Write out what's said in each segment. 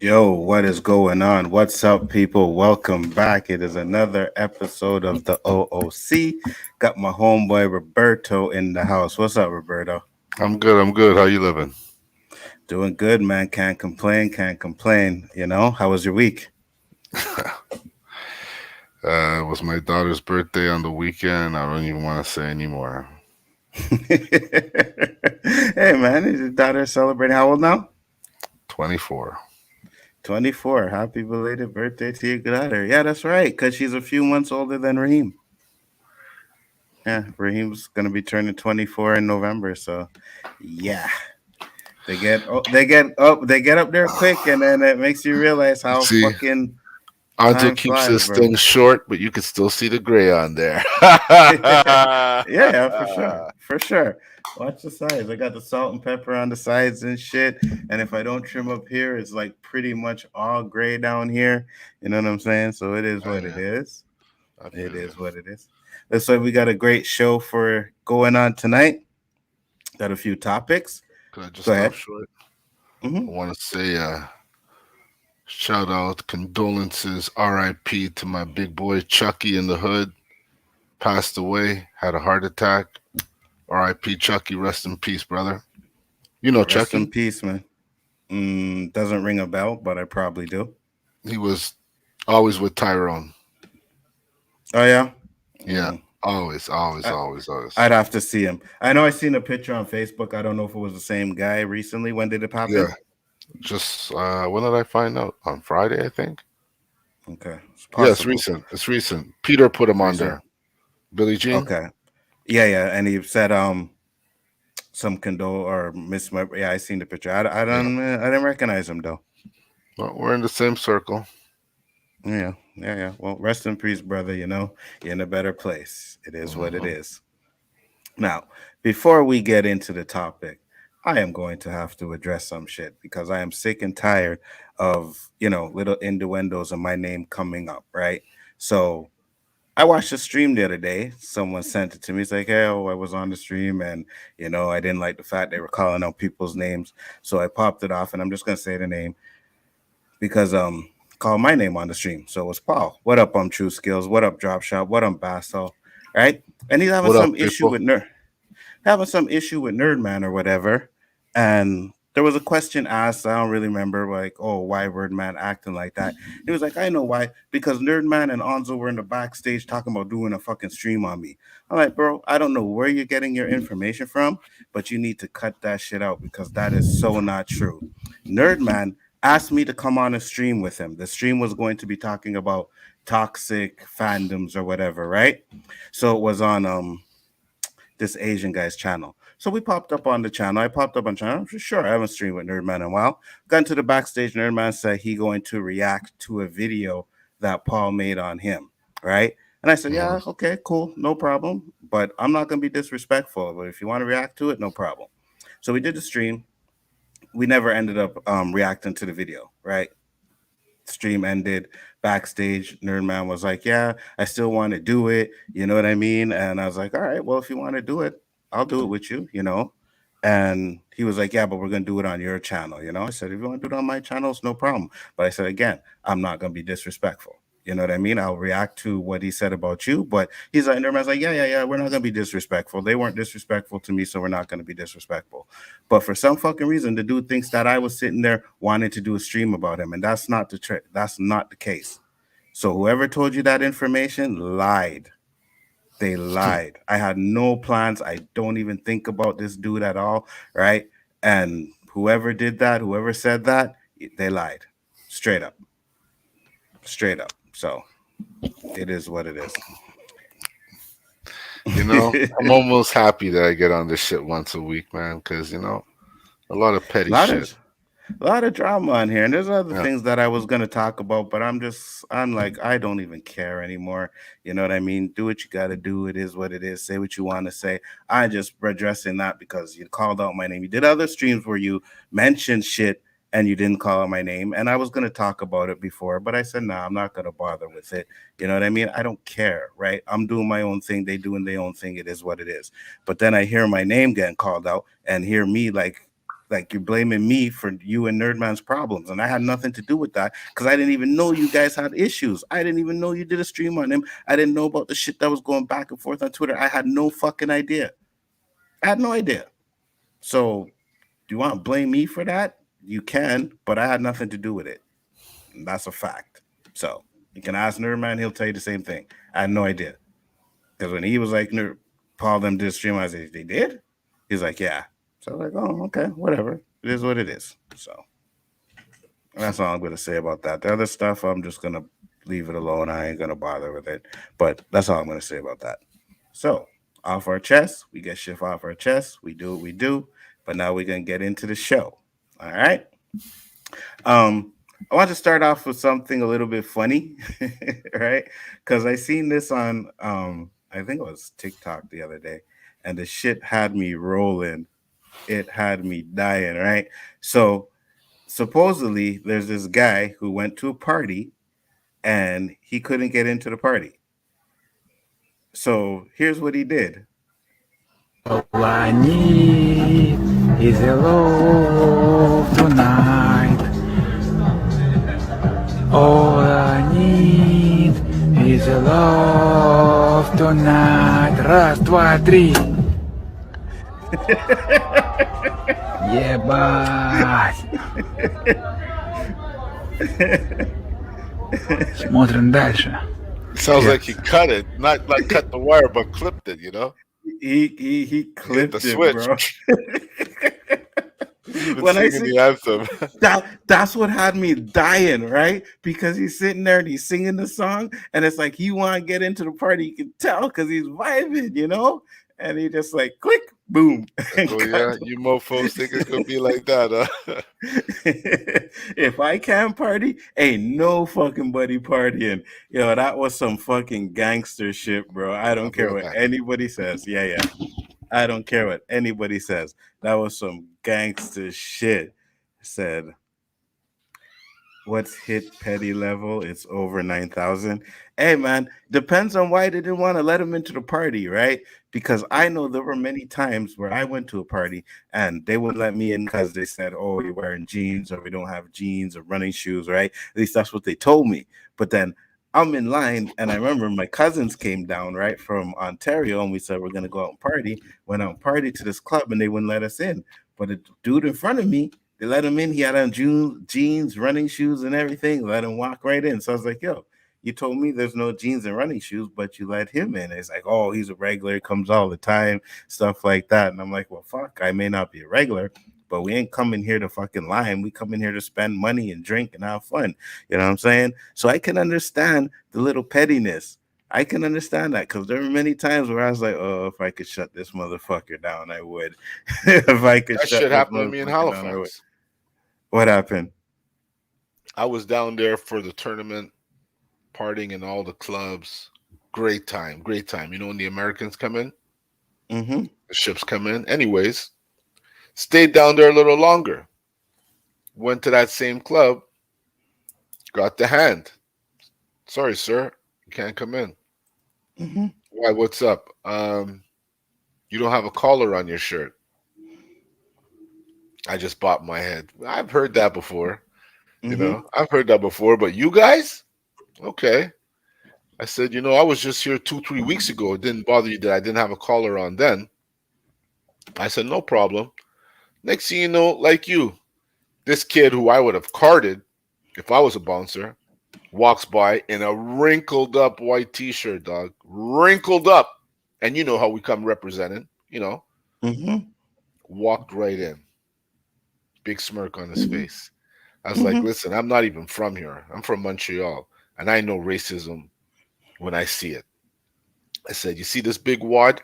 Yo, what is going on? What's up, people? Welcome back. It is another episode of the O.O.C. Got my homeboy Roberto in the house. What's up, Roberto? I'm good. I'm good. How you living? Doing good, man. Can't complain. Can't complain. How was your week? It was my daughter's birthday on the weekend. I don't even want to say anymore. Hey, man. Is your daughter celebrating? How old now? 24. 24. Happy belated birthday to your daughter. Yeah, that's right, because she's a few months older than Raheem. Yeah, Raheem's going to be turning 24 in November. So, yeah. They get up there quick, and then it makes you realize how See, fucking Anzo time keeps flies, this bro. thing short, but you can still see the gray on there. Yeah, for sure, for sure. Watch the sides. I got the salt and pepper on the sides and shit. And if I don't trim up here, it's like pretty much all gray down here. You know what I'm saying? So it is Oh, what it yeah, is. I It feel you. is what it is. Looks like we got a great show for going on tonight. Got a few topics. Could I just Go stop ahead. short? Hmm. I want to say shout out, condolences, RIP to my big boy Chucky in the hood. Passed away, had a heart attack. RIP Chucky, rest in peace, brother. You know Rest in Chucky? peace, man. Doesn't ring a bell, but I probably do. He was always with Tyrone. Oh yeah. Yeah, Mm. always, always, I, always, always. I'd have to see him. I know I seen a picture on Facebook. I don't know if it was the same guy recently. When did it Yeah, happen? just when did I find out? On Friday, I think. Okay, it's Yeah, it's possible. recent. It's recent. Peter put him on Recent. there. Billie Jean. Okay. Yeah, yeah. And he said some condole or miss my, yeah, I seen the picture. Yeah, I didn't recognize him though. well, we're in the same circle. Yeah, yeah, yeah. Well, rest in peace, brother. You're in a better place. It is what it Hmm. is. Now, before we get into the topic, I am going to have to address some shit because I am sick and tired of, little innuendos of my name coming up, right? So I watched a stream the other day. Someone sent it to me. It's like, hey, I was on the stream and, I didn't like the fact they were calling out people's names. So I popped it off and I'm just going to say the name because, call my name on the stream. So it was Paul. What up, True Skills? What up, Drop Shop? What up, Basso? Right? And he's having What up, some issue people? with Nerd Man or whatever. And there was a question asked. I don't really remember, like, oh, why Word Man acting like that? He was like, I know why. Because Nerd Man and Onzo were in the backstage talking about doing a fucking stream on me. I'm like, bro, I don't know where you're getting your information from, but you need to cut that shit out because that is so not true. Nerd Man asked me to come on a stream with him. The stream was going to be talking about toxic fandoms or whatever, right? So it was on this Asian guy's channel. So we popped up on the channel. I popped up on channel. I'm sure I haven't streamed with Nerdman in a while. Got into the backstage. Nerdman said he going to react to a video that Paul made on him, right? And I said, Hmm. yeah, okay, cool, no problem. But I'm not gonna be disrespectful. But if you want to react to it, no problem. So we did the stream. We never ended up reacting to the video, right? Stream ended backstage. Nerdman was like, yeah, I still want to do it. You know what I mean? And I was like, all right, well, if you want to do it, I'll do it with you. And he was like, yeah, but we're going to do it on your channel. I said, if you want to do it on my channel, it's no problem. But I said, again, I'm not going to be disrespectful. You know what I mean? I'll react to what he said about you, but he's like, Nerdman's like, yeah, yeah, yeah, we're not gonna be disrespectful. They weren't disrespectful to me, so we're not gonna be disrespectful. But for some fucking reason, the dude thinks that I was sitting there wanting to do a stream about him, and that's not the trick. That's not the case. So whoever told you that information lied. They lied. I had no plans. I don't even think about this dude at all, right? And whoever did that, whoever said that, they lied. Straight up. Straight up. So it is what it is. You know, I'm almost happy that I get on this shit once a week, man, because a lot of petty lot shit. of a lot of drama on here, and there's other Yeah, things that I was gonna talk about, but I'm like, I don't even care anymore. You know what I mean? Do what you gotta do. It is what it is. Say what you want to say. I just addressing that because you called out my name. You did other streams where you mentioned shit and you didn't call out my name, and I was gonna talk about it before, but I said, nah, I'm not gonna bother with it. You know what I mean? I don't care, right? I'm doing my own thing. They doing their own thing. It is what it is. But then I hear my name getting called out and hear me like Like you're blaming me for you and Nerdman's problems, and I had nothing to do with that because I didn't even know you guys had issues. I didn't even know you did a stream on him. I didn't know about the shit that was going back and forth on Twitter. I had no fucking idea. I had no idea. So, do you want to blame me for that? You can, but I had nothing to do with it. And that's a fact. So, you can ask Nerdman, he'll tell you the same thing. I had no idea. Because when he was like, Paul them did a stream, I was like, they did? He's like, yeah. So I was like, oh, okay, whatever. It is what it is. So that's all I'm gonna say about that. The other stuff, I'm just gonna leave it alone. I ain't gonna bother with it. But that's all I'm gonna say about that. So off our chest, we get shift off our chest. We do what we do. But now we're gonna get into the show. All right. Um, I want to start off with something a little bit funny, right? Because I seen this on I think it was TikTok the other day, and the shit had me rolling. It had me dying, right? So supposedly there's this guy who went to a party and he couldn't get into the party. So here's what he did. All I need is a love tonight. All I need is a love tonight. Раз, два, три. Ебать. Смотрим дальше. Sounds Yeah. like he cut it, not like cut the wire, but clipped it. You know, He hit the clipped it, switch. bro. He's even When I singing see the anthem. that's what had me dying, right? Because he's sitting there and he's singing the song, and it's like he want to get into the party. You can tell because he's vibing, you know. And he just like click, boom, and Oh cut. yeah, you mofo's think it could be like that, huh? If I can't party, ain't no fucking buddy partying. Yo, that was some fucking gangster shit, bro. I I'll don't be care right what back. anybody says. Yeah, yeah. I don't care what anybody says. That was some gangster shit. Said, what's hit petty level? It's over 9,000. Hey, man, depends on why they didn't want to let him into the party, right? Because I know there were many times where I went to a party and they wouldn't let me in because they said, oh, you're wearing jeans or we don't have jeans or running shoes, right? At least that's what they told me. But then I'm in line and I remember my cousins came down, right, from Ontario and we said, we're going to go out and party. Went out and party to this club and they wouldn't let us in. But the dude in front of me, they let him in. He had on jeans, running shoes, and everything. Let him walk right in. So I was like, yo, you told me there's no jeans and running shoes, but you let him in. It's like, oh, he's a regular, comes all the time, stuff like that. And I'm like, well, fuck, I may not be a regular, but we ain't coming here to fucking lie. We come in here to spend money and drink and have fun. You know what I'm saying? So I can understand the little pettiness. I can understand that because there were many times where I was like, oh, if I could shut this motherfucker down, I would. If I could That shut shit this happened to me in motherfucker down, I would. Halifax. What happened? I was down there for the tournament, partying in all the clubs. Great time, great time. You know when the Americans come in, Mm-hmm. the ships come in. Anyways, stayed down there a little longer. Went to that same club, got the hand. Sorry, sir, you can't come in. Mm-hmm. Why? What's up? You don't have a collar on your shirt. I just bopped my head. I've heard that before. You Mm-hmm. know, I've heard that before. But you guys, okay. I said, I was just here 2, 3 weeks ago. It didn't bother you that I didn't have a collar on then. I said, no problem. Next thing you know, like you, this kid who I would have carded if I was a bouncer walks by in a wrinkled up white t-shirt, dog. Wrinkled up. And you know how we come represented, Mm-hmm. walked right in. Big smirk on his face. I was like, Mm-hmm. listen, I'm not even from here. I'm from Montreal. And I know racism when I see it. I said, you see this big wad?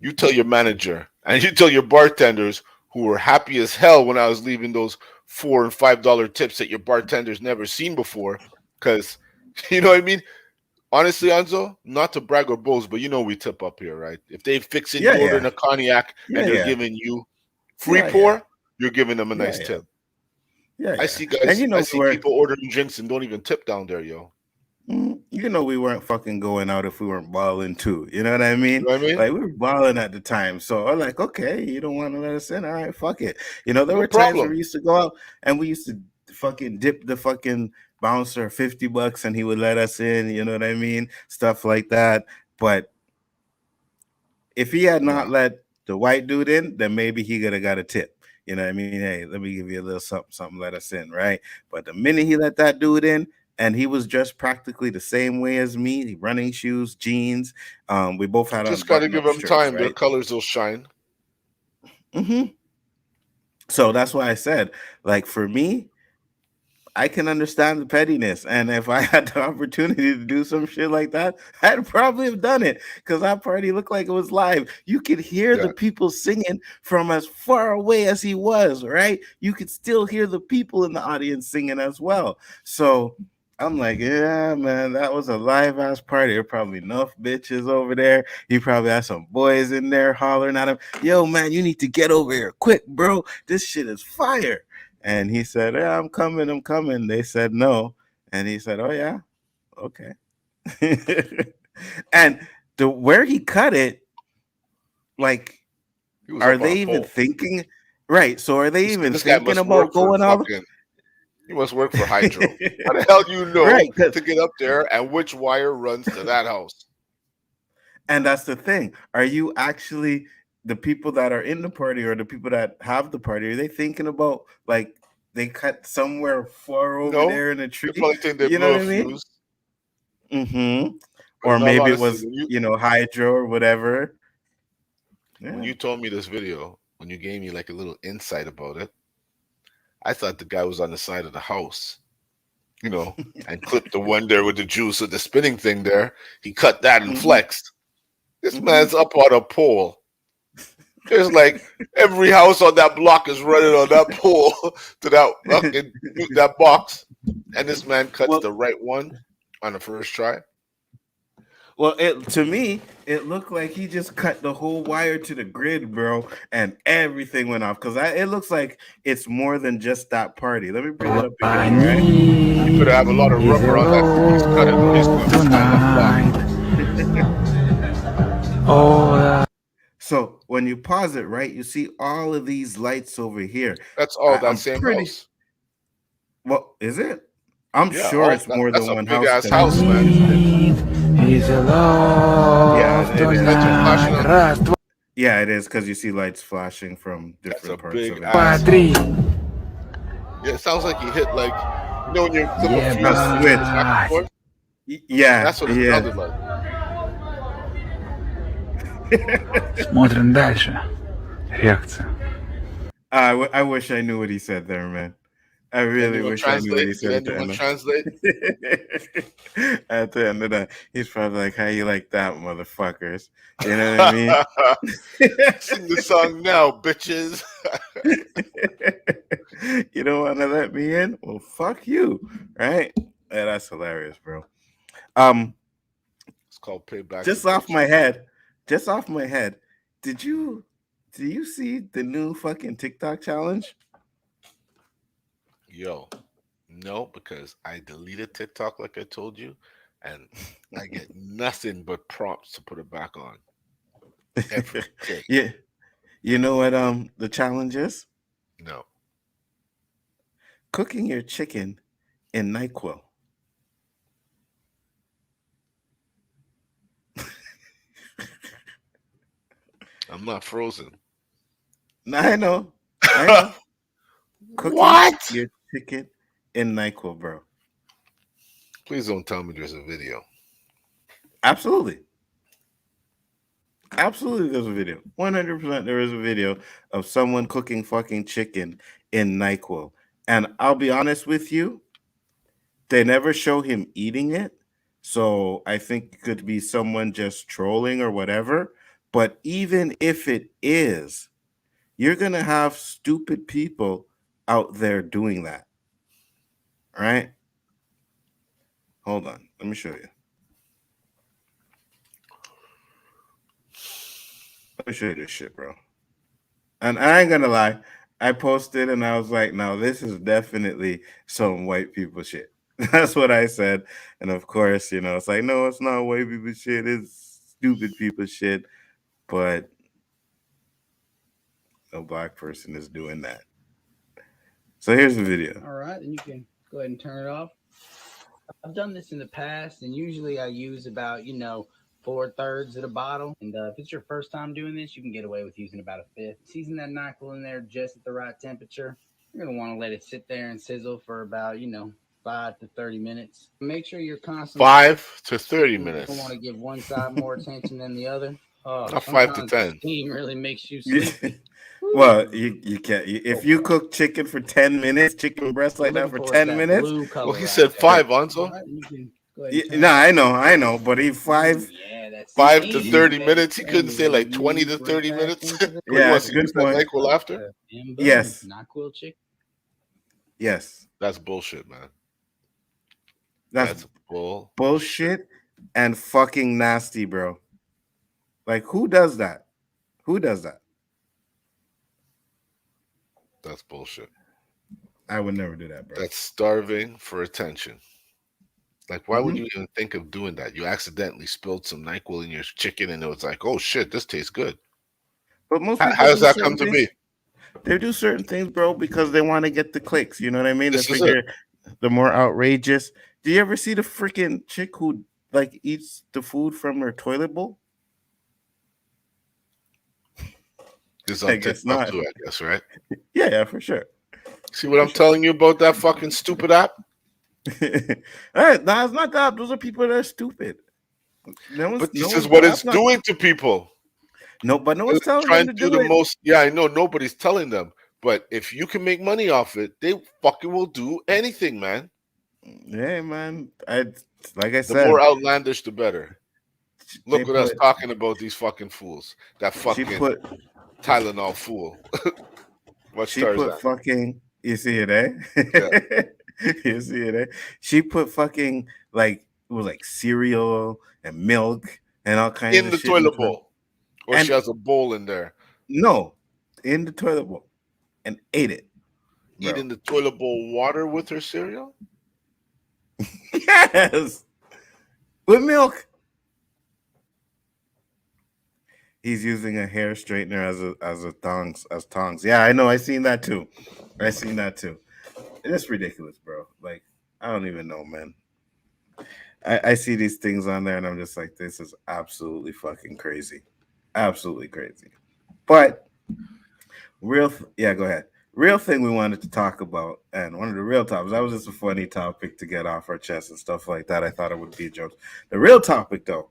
You tell your manager and you tell your bartenders who were happy as hell when I was leaving those $4 and $5 tips that your bartenders never seen before. Because, you know what I mean? Honestly, Anzo, not to brag or boast, but we tip up here, right? If they fixing Yeah, you yeah. ordering a cognac Yeah, and they're yeah. giving you free Yeah, yeah. pour, you're giving them a Yeah, nice yeah. tip. Yeah, I yeah. see And guys, you I know see where people ordering drinks and don't even tip down there, yo. You know, we weren't fucking going out if we weren't balling too. You know what I mean? You know what I mean? Like we were balling at the time. So I'm like, okay, you don't want to let us in. All right, fuck it. You know, there No were times where we problem. used to go out and we used to fucking dip the fucking bouncer $50 and he would let us in. You know what I mean? Stuff like that. But if he had not Yeah. let the white dude in, then maybe he could have got a tip. You know what I mean? Hey, let me give you a little something, something, let us in, right? But the minute he let that dude in, and he was dressed practically the same way as me, running shoes, jeans. We both had on Just got to button give up them shirts, time. Their right? colors will shine. So that's why I said, like, for me, I can understand the pettiness. And if I had the opportunity to do some shit like that, I'd probably have done it because that party looked like it was live. You could hear the Yeah. people singing from as far away as he was, right? You could still hear the people in the audience singing as well. So I'm like, yeah, man, that was a live ass party. There were probably enough bitches over there. He probably had some boys in there hollering at him, yo, man, you need to get over here quick, bro. This shit is fire. And he said, yeah, I'm coming, I'm coming. They said no. And he said, oh, yeah, okay. And the where he cut it, like, He was are up on they a even pole. thinking? Right. So are they even This guy thinking must work about for going all fucking. He must work for Hydro. How the hell do you know right? Because to get up there and which wire runs to that house? and that's the thing. Are you actually the people that are in the party or the people that have the party? Are they thinking about like they cut somewhere far over No, there in a they tree? probably think they You know blew what a I mean? fuse. Mm-hmm. But Or in all maybe it honesty, was, hydro or whatever. when Yeah. you told me this video, when you gave me like a little insight about it, I thought the guy was on the side of the house, and clipped the one there with the juice or the spinning thing there. He cut that and Hmm. flexed. This Hmm. man's up on a pole. There's like every house on that block is running on that pole to that fucking that box, and this man cuts Well, the right one on the first try. well, it to me it looked like he just cut the whole wire to the grid, bro, and everything went off. Cause it looks like it's more than just that party. Let me bring it up again, right? You Need could have a lot of is the rubber on that thing he's cutting, but he's love going to stand up block. tonight. Oh, So when you pause it, right, you see all of these lights over here. That's all that I'm same pretty. house. Well, is it? I'm Yeah, sure it's more that's than a one big house ass because house, I man. need is the yeah, love it is Lights are because flashing tonight. on. Раз, два, yeah, it is because you see lights flashing from That's a different parts big of it. ass три. house. Yeah, it sounds like he hit like when you flip a A fuse and you go switch. back and Ебать. forth. Yeah, That's what it yeah. sounded like. Смотрим дальше. Реакция. I wish I knew what he said there, man. I really Anyone wish I knew what translate? he Can said at the anyone end of translate? at the end of that. He's probably like, "How you like that, motherfuckers?" You know what I mean? Sing the song now, bitches. You don't want to let me in? Well, fuck you, right? Yeah, that's hilarious, bro. Um, It's called Payback's a just off Bitch. my head, just off my head. Did you do you see the new fucking TikTok challenge? Yo, no, because I deleted TikTok like I told you, and I get nothing but prompts to put it back on every day. Yeah, you know what the challenge is? No. Cooking your chicken in NyQuil. I'm not frozen. I know, I know. Cooking What? your chicken in NyQuil, bro. Please don't tell me there's a video. Absolutely. Absolutely, there's a video. 100% there is a video of someone cooking fucking chicken in NyQuil. And I'll be honest with you, they never show him eating it. So I think it could be someone just trolling or whatever. But even if it is, you're going to have stupid people out there doing that. Right? Hold on. Let me show you. Let me show you this shit, bro. And I ain't gonna lie, I posted and I was like, "No, this is definitely some white people shit." That's what I said. And of course, it's like, no, it's not white people shit. It's stupid people shit. But no black person is doing that. So here's the video. All right, then you can go ahead and turn it off. I've done this in the past, and usually I use about 4/3 of the bottle. And if it's your first time doing this, you can get away with using about a fifth. Season that NyQuil in there just at the right temperature. You're gonna want to let it sit there and sizzle for about 5 to 30 minutes. Make sure you're constantly 5 to 30 minutes. You don't want to give one side more attention than the other. Not 5 to 10. Steam really makes you sleepy. Well, you can't. If you cook chicken for 10 minutes, chicken breast like that for 10 minutes. Well, he said 5, Nzo. I know. But he 5. Yeah, that's 5 to 30 minutes. He couldn't say like 20 to 30 minutes. Yeah, that's a good point. NyQuil after? Yes. NyQuil chicken. Yes. That's bullshit, man. That's bull. Bullshit and fucking nasty, bro. Like, who does that? Who does that? That's bullshit. I would never do that, bro. That's starving for attention. Like, why would you even think of doing that? You accidentally spilled some NyQuil in your chicken, and it was like, oh shit, this tastes good. But most how does that come to be? They do certain things, bro, because they want to get the clicks. You know what I mean? This They is figure the more outrageous. Do you ever see the freaking chick who like eats the food from her toilet bowl? It's on TikTok too, I guess, right? Yeah, for sure. See what I'm telling you about that fucking stupid app? Hey, no, it's not that. Those are people that are stupid. But this is what it's doing to people. No, but no one's telling them to do the most. Yeah, I know nobody's telling them. But if you can make money off it, they fucking will do anything, man. Yeah, man. Like I said, the more outlandish, the better. Look at us talking about these fucking fools. That fucking Tylenol fool. She put fucking. You see it, eh? Yeah. You see it, eh? She put fucking it was like cereal and milk and all kinds of shit in the toilet bowl. Or she has a bowl in there. No, in the toilet bowl, and ate it. Eat in the toilet bowl water with her cereal? Yes, with milk. He's using a hair straightener as tongs. Yeah, I know. I seen that too. It's ridiculous, bro. Like, I don't even know, man. I see these things on there, and I'm just like, this is absolutely fucking crazy. Absolutely crazy. But go ahead. Real thing we wanted to talk about, and one of the real topics, that was just a funny topic to get off our chest and stuff like that. I thought it would be a joke. The real topic, though,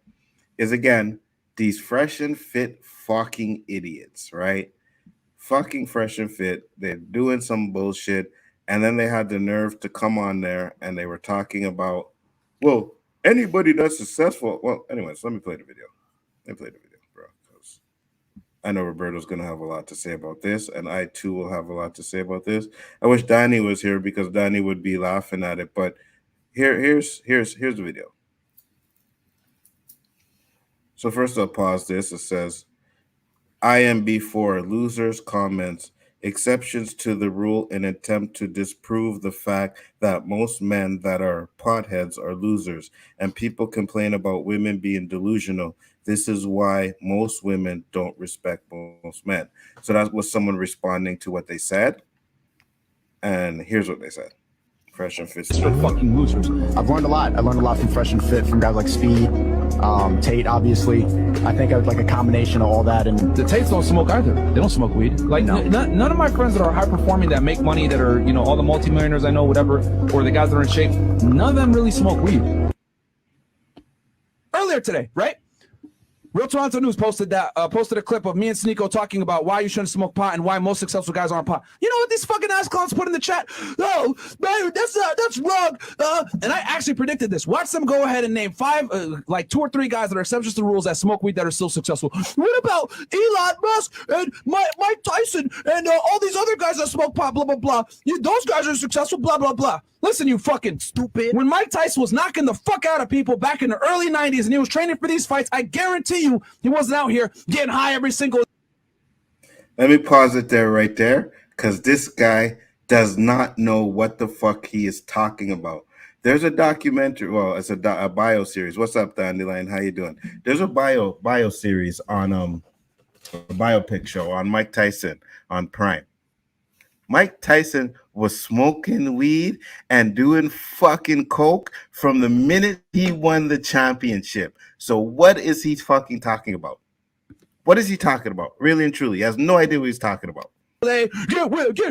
is again, these fresh and fit fucking idiots, right? Fucking fresh and fit. They're doing some bullshit, and then they had the nerve to come on there, and they were talking about, well, anybody that's successful. Well, anyways, let me play the video. Bro, because I know Roberto's going to have a lot to say about this, and I too will have a lot to say about this. I wish Danny was here because Danny would be laughing at it, but here's the video. So first I'll pause this. It says, IMB4 losers comments, exceptions to the rule in attempt to disprove the fact that most men that are potheads are losers, and people complain about women being delusional. This is why most women don't respect most men. So that was someone responding to what they said. And here's what they said. Fresh and Fit. For fucking losers. I've learned a lot. I learned a lot from Fresh and Fit, from guys like Speed, Tate, obviously. I think I was like a combination of all that. And the Tates don't smoke either. They don't smoke weed. Like, none of my friends that are high performing, that make money, that are, all the multimillionaires I know, whatever, or the guys that are in shape, none of them really smoke weed. Earlier today, right? Real Toronto News posted a clip of me and Sneeko talking about why you shouldn't smoke pot and why most successful guys aren't pot. You know what these fucking ass clowns put in the chat? Oh, man, that's wrong. And I actually predicted this. Watch them go ahead and name 5, 2 or 3 guys that are exceptions to the rules that smoke weed that are still successful. What about Elon Musk and Mike Tyson and all these other guys that smoke pot, blah, blah, blah. Those guys are successful, blah, blah, blah. Listen, you fucking stupid. When Mike Tyson was knocking the fuck out of people back in the early 90s and he was training for these fights, I guarantee you he wasn't out here getting high every single. Let me pause it right there, because this guy does not know what the fuck he is talking about. There's a documentary. Well, it's a bio series. What's up, Dandelion? How you doing? There's a bio series on a biopic show on Mike Tyson on Prime. Mike Tyson was smoking weed and doing fucking coke from the minute he won the championship. So what is he fucking talking about? What is he talking about? Really and truly, he has no idea what he's talking about. Get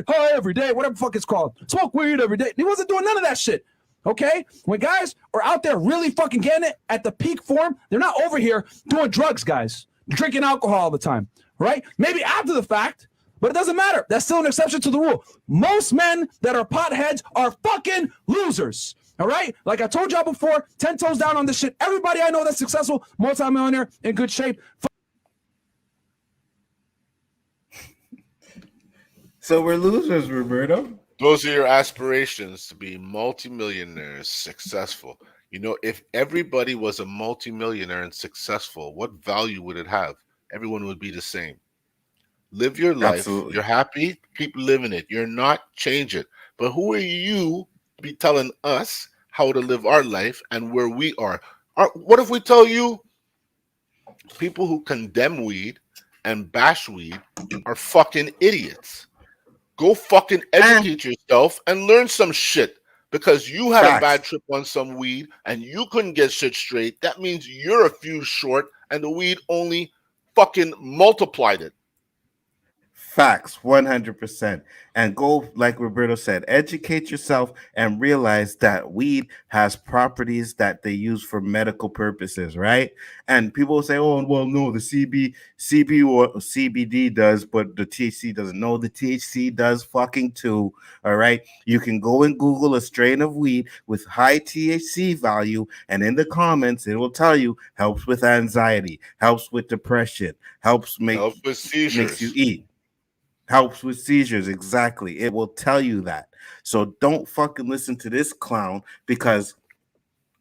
high every day, whatever the fuck it's called. Smoke weed every day. He wasn't doing none of that shit. Okay? When guys are out there really fucking getting it at the peak form, they're not over here doing drugs, guys. Drinking alcohol all the time. Right? Maybe after the fact, but it doesn't matter. That's still an exception to the rule. Most men that are potheads are fucking losers. All right? Like I told y'all before, 10 toes down on this shit. Everybody I know that's successful, multi-millionaire, in good shape. So we're losers, Roberto. Those are your aspirations, to be multimillionaires, successful. You know, if everybody was a multimillionaire and successful, what value would it have? Everyone would be the same. Live your life. Absolutely. You're happy, keep living it. You're not, change it. But who are you to be telling us how to live our life and where we are? What if we tell you people who condemn weed and bash weed are fucking idiots? Go fucking educate yourself and learn some shit. Because you had a bad trip on some weed and you couldn't get shit straight. That means you're a few short and the weed only fucking multiplied it. Facts, 100%. And go, like Roberto said, educate yourself and realize that weed has properties that they use for medical purposes, right? And people will say, oh, well, no, the CB or CBD does, but the THC doesn't. No, the THC does fucking too, all right? You can go and Google a strain of weed with high THC value, and in the comments, it will tell you helps with anxiety, helps with depression, helps with seizures. Makes you eat. Helps with seizures, exactly. It will tell you that. So don't fucking listen to this clown, because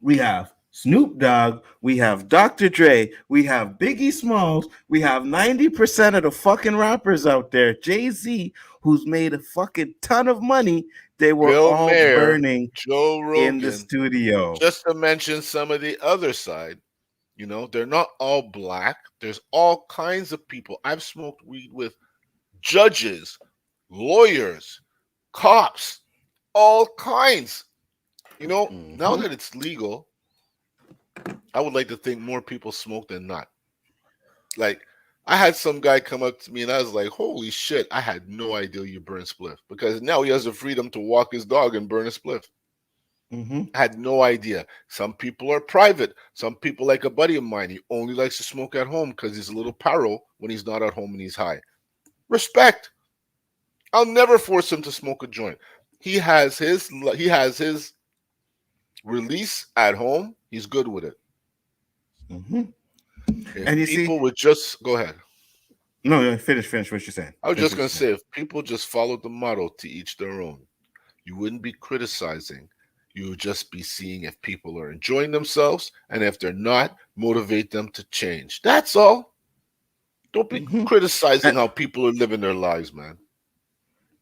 we have Snoop Dogg, we have Dr. Dre, we have Biggie Smalls, we have 90% of the fucking rappers out there, Jay-Z, who's made a fucking ton of money. They were Bill all Maher, burning Joe Rogan, in the studio. Just to mention some of the other side, you know, they're not all black. There's all kinds of people. I've smoked weed with judges, lawyers, cops, all kinds. You know, now that it's legal, I would like to think more people smoke than not. Like, I had some guy come up to me and I was like, holy shit, I had no idea you burn spliff. Because now he has the freedom to walk his dog and burn a spliff. I had no idea. Some people are private. Some people, like a buddy of mine, he only likes to smoke at home because he's a little paro when he's not at home and he's high. Respect. I'll never force him to smoke a joint. He has his release at home. He's good with it. And you people would just go ahead. No, finish what you're saying. I was just gonna say, if people just followed the motto to each their own, you wouldn't be criticizing. You would just be seeing if people are enjoying themselves, and if they're not, motivate them to change. That's all. Don't be criticizing how people are living their lives, man.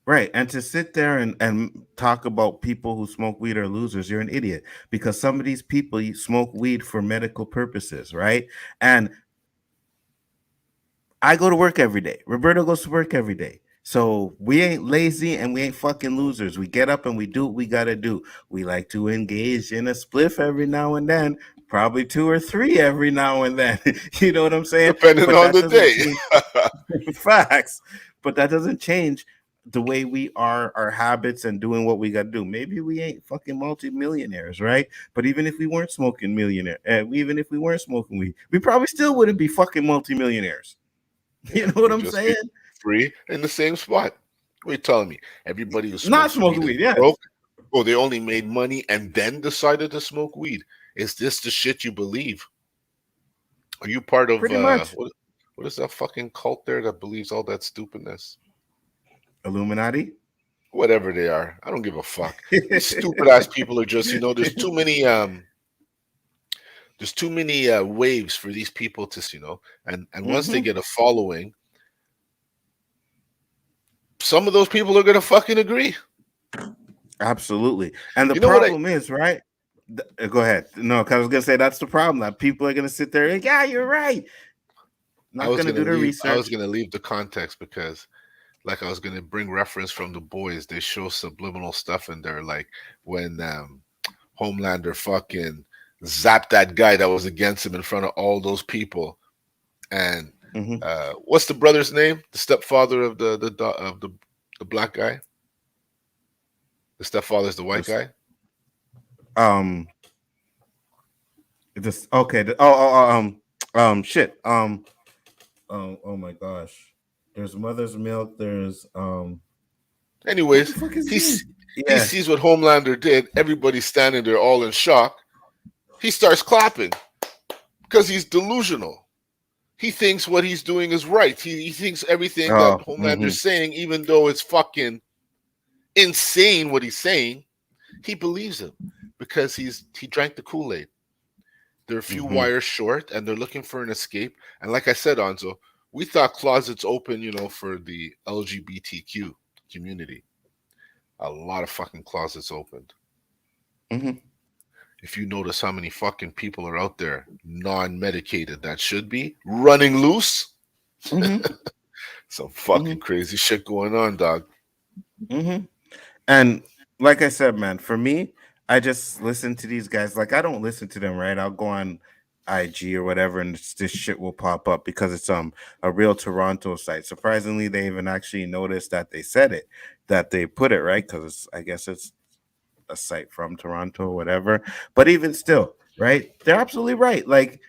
Right. And to sit there and talk about people who smoke weed are losers, you're an idiot, because some of these people smoke weed for medical purposes, right? And I go to work every day. Roberto goes to work every day. So we ain't lazy and we ain't fucking losers. We get up and we do what we got to do. We like to engage in a spliff every now and then, probably 2 or 3 every now and then. You know what I'm saying? Depending on the day. Facts. But that doesn't change the way we are, our habits, and doing what we got to do. Maybe we ain't fucking multi-millionaires, right? But even if we weren't smoking even if we weren't smoking weed, we probably still wouldn't be fucking multi-millionaires. You know what I'm saying? Free in the same spot. What are you telling me? Everybody who's not smoking weed, yeah. Oh, they only made money and then decided to smoke weed. Is this the shit you believe? Are you part of pretty much? What is that fucking cult there that believes all that stupidness? Illuminati? Whatever they are. I don't give a fuck. These stupid ass people are just, there's too many waves for these people to, and once they get a following, some of those people are going to fucking agree. Absolutely. And the problem is, right? Go ahead. No, because I was gonna say that's the problem. That people are gonna sit there and yeah, you're right. I Not was gonna gonna do the leave. I was research. gonna leave the context because, like, I was gonna bring reference from the boys. They show subliminal stuff in there, like when Homelander fucking zapped that guy that was against him in front of all those people. And Hmm. what's the brother's name? The stepfather of the black guy. The stepfather's the white guy. Um, this okay. Shit. Oh my gosh. There's Mother's Milk. There's what the Anyways, fuck is his name? he's he Yeah. sees what Homelander did. Everybody's standing there all in shock. He starts clapping because he's delusional. He thinks what he's doing is right. He thinks everything that Oh. Hmm. Homelander's saying, even though it's fucking insane what he's saying, he believes him because he drank the Kool-Aid. They're a few Hmm. wires short and they're looking for an escape. And like I said, Anzo, we thought closets open, for the LGBTQ community. A lot of fucking closets opened. Hmm. If you notice how many fucking people are out there non-medicated that should be running loose, Hmm. some Hmm. fucking crazy shit going on, dog. Hmm. And like I said, man, for me, I just listen to these guys. Like I don't listen to them, right? I'll go on IG or whatever, and this shit will pop up because it's a real Toronto site. Surprisingly, they even actually noticed that they said it, that they put it right because I guess it's a site from Toronto or whatever. But even still, right? They're absolutely right. Like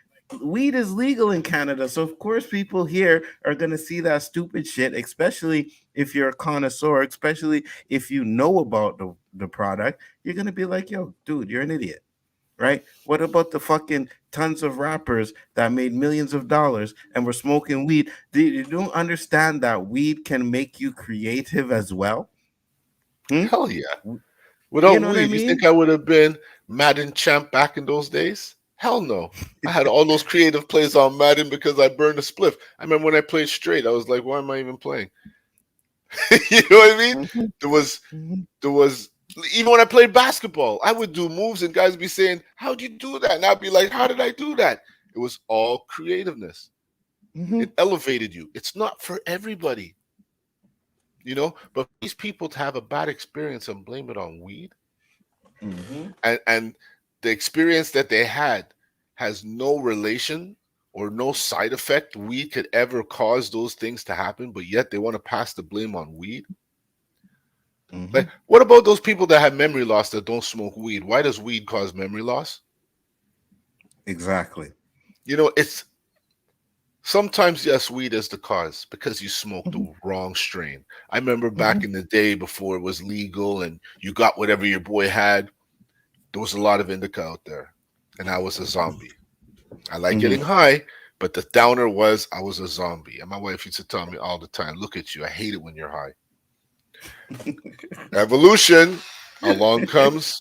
weed is legal in Canada, so of course people here are gonna see that stupid shit, especially if you're a connoisseur, especially if you know about the product. You're gonna be like, yo, dude, you're an idiot. Right? What about the fucking tons of rappers that made millions of dollars and were smoking weed? You don't understand that weed can make you creative as well? Hmm? Hell yeah. You Without know what I weed, you think mean? I would have been Madden champ back in those days? Hell no. I had all those creative plays on Madden because I burned a spliff. I remember when I played straight, I was like, why am I even playing? You know what I mean? Mhm, There was mhm, there was even when I played basketball, I would do moves and guys would be saying, how'd you do that? And I'd be like, how did I do that? It was all creativeness. mhm, It elevated you. It's not for everybody. But for these people to have a bad experience and blame it on weed, mhm, and the experience that they had has no relation or no side effect weed could ever cause those things to happen, but yet they want to pass the blame on weed. Like, mhm. what about those people that have memory loss that don't smoke weed? Why does weed cause memory loss? Exactly. It's sometimes, yes, weed is the cause because you smoked Mhm, the wrong strain. I remember back mhm, in the day before it was legal and you got whatever your boy had, there was a lot of indica out there, and I was a zombie. I like mhm. getting high, but the downer was I was a zombie. And my wife used to tell me all the time, look at you, I hate it when you're high. Evolution, along comes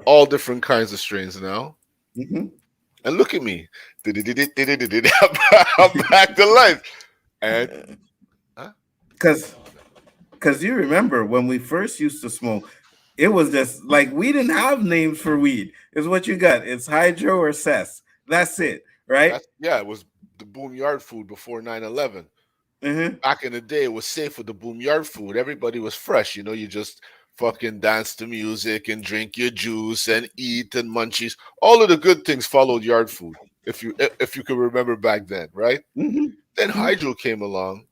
all different kinds of strains now. Mhm. And look at me. I'm back to life. And huh? Cause Because you remember when we first used to smoke, it was just like we didn't have names for weed. It's what you got. It's hydro or cess. That's it, right? It was the boom yard food before 9/11. Mm-hmm. Back in the day, it was safe with the boom yard food. Everybody was fresh. You just fucking dance to music and drink your juice and eat and munchies. All of the good things followed yard food. If you could remember back then, right? Then Mm-hmm. hydro came along